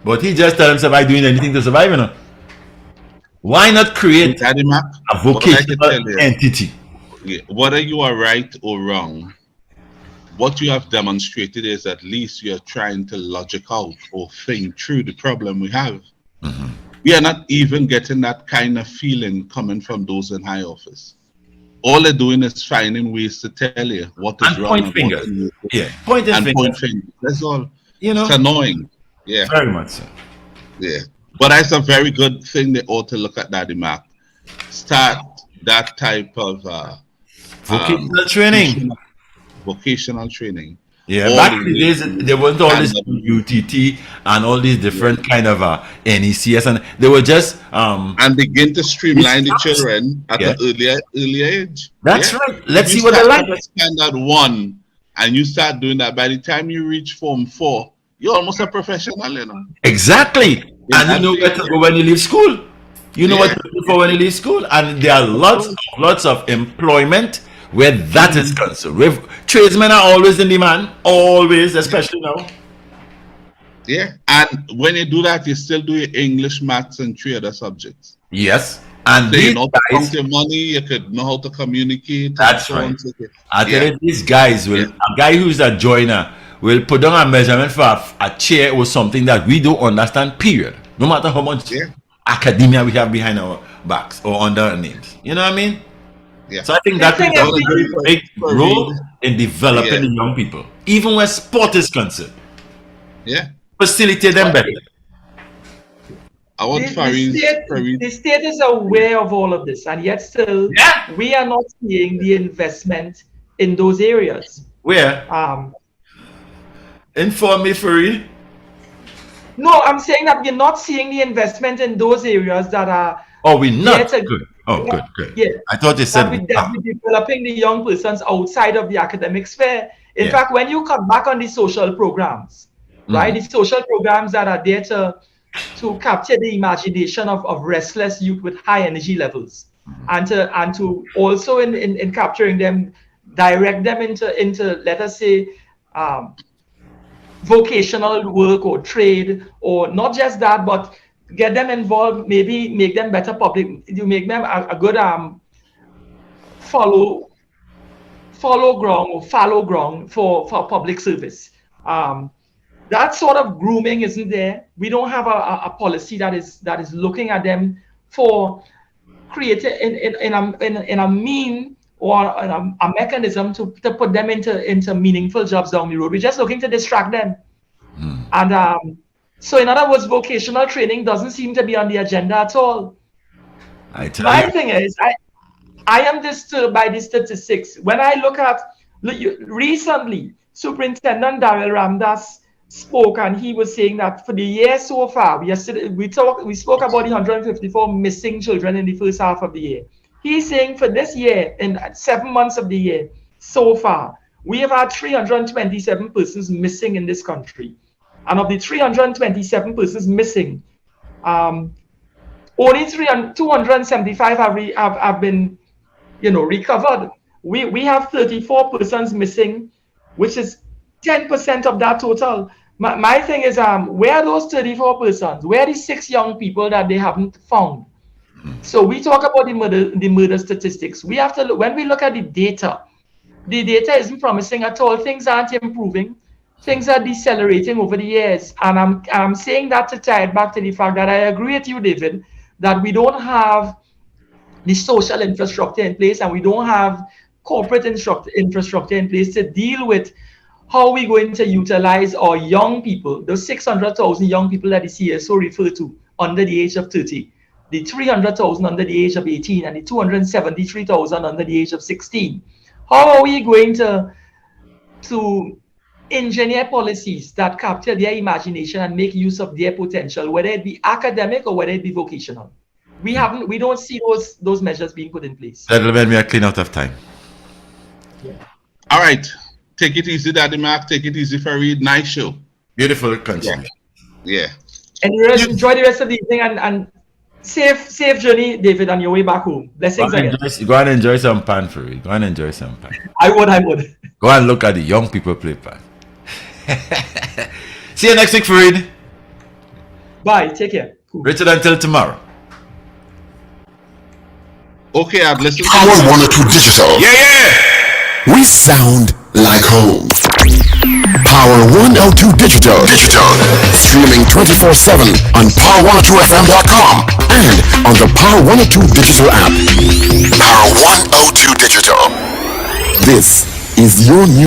but he just tells himself, I'm doing anything to survive, Why not create Daddy Mac, a vocational entity? Whether you are right or wrong, what you have demonstrated is at least you are trying to logic out or think through the problem we have. Mm-hmm. We are not even getting that kind of feeling coming from those in high office. All they're doing is finding ways to tell you what is and wrong. Point fingers. Point fingers. That's all. It's annoying. Yeah. Very much so. Yeah. But that's a very good thing. They ought to look at Daddy Mac. Start that type of vocational training. Vocational training. Yeah, back in the days, there wasn't all this UTT and all these different kind of NECS, and they were just and begin to streamline the children at an earlier age. That's right. Let's see what they like. Standard 1, and you start doing that. By the time you reach Form 4, you're almost a professional, Exactly, and you know where to go when you leave school. You know what to do for when you leave school, and there are lots of employment where that is concerned. Tradesmen are always in demand, always, especially now. Yeah, and when you do that, you still do your English, maths, and 3 other subjects. Yes, and so you know how to count your money, you could know how to communicate. That's right. I tell you, these guys will, a guy who's a joiner will put down a measurement for a chair or something that we don't understand, period. No matter how much academia we have behind our backs or under our names. You know what I mean? Yeah. So I think that is a very big role in developing the young people, even where sport is concerned. Yeah. Facilitate them better. The state is aware of all of this, and yet still we are not seeing the investment in those areas. Where? Inform me, Fareed. No, I'm saying that we're not seeing the investment in those areas that are Oh, we're not Yes, good. Oh, good. Yeah. I thought you said we That are. we developing the young persons outside of the academic sphere. In Yeah. fact, when you come back on the social programs, right, the social programs that are there to capture the imagination of restless youth with high energy levels, and to also in capturing them, direct them into let us say vocational work or trade, or not just that, but get them involved, maybe make them better public, you make them a good follow ground or fallow ground for public service. That sort of grooming isn't there. We don't have a policy that is looking at them for creating in a mean or a mechanism to put them into meaningful jobs down the road. We're just looking to distract them. And so in other words, vocational training doesn't seem to be on the agenda at all. I tell My you. thing is, I am disturbed by the statistics. When I look at recently, Superintendent Daryl Ramdas spoke, and he was saying that for the year so far, we spoke about the 154 missing children in the first half of the year. He's saying for this year, in 7 months of the year so far, we have had 327 persons missing in this country. And of the 327 persons missing, only 275 have been, recovered. We have 34 persons missing, which is 10% of that total. My thing is, where are those 34 persons? Where are the 6 young people that they haven't found? So we talk about the murder statistics. We have to look, when we look at the data isn't promising at all. Things aren't improving. Things are decelerating over the years. And I'm saying that to tie it back to the fact that I agree with you, David, that we don't have the social infrastructure in place, and we don't have corporate infrastructure in place to deal with how we're going to utilize our young people, those 600,000 young people that the CSO referred to under the age of 30, the 300,000 under the age of 18, and the 273,000 under the age of 16. How are we going to engineer policies that capture their imagination and make use of their potential, whether it be academic or whether it be vocational? We don't see those measures being put in place. Gentlemen, we are clean out of time. All right. Take it easy, Daddy Mark. Take it easy, Farid. Nice show. Beautiful contribution. Yeah. And enjoy the rest of the evening, and safe journey, David, on your way back home. Blessings again. Go and enjoy some pan for it. Go and enjoy some pan. I would. Go and look at the young people play pan. See you next week, Farid. Bye. Take care. Cool. Richard, until tomorrow. Okay, I've listened. Power 102 Digital. Yeah. We sound like home. Power 102 Digital. Streaming 24/7 on power102fm.com and on the Power 102 Digital app. Power 102 Digital. This is your new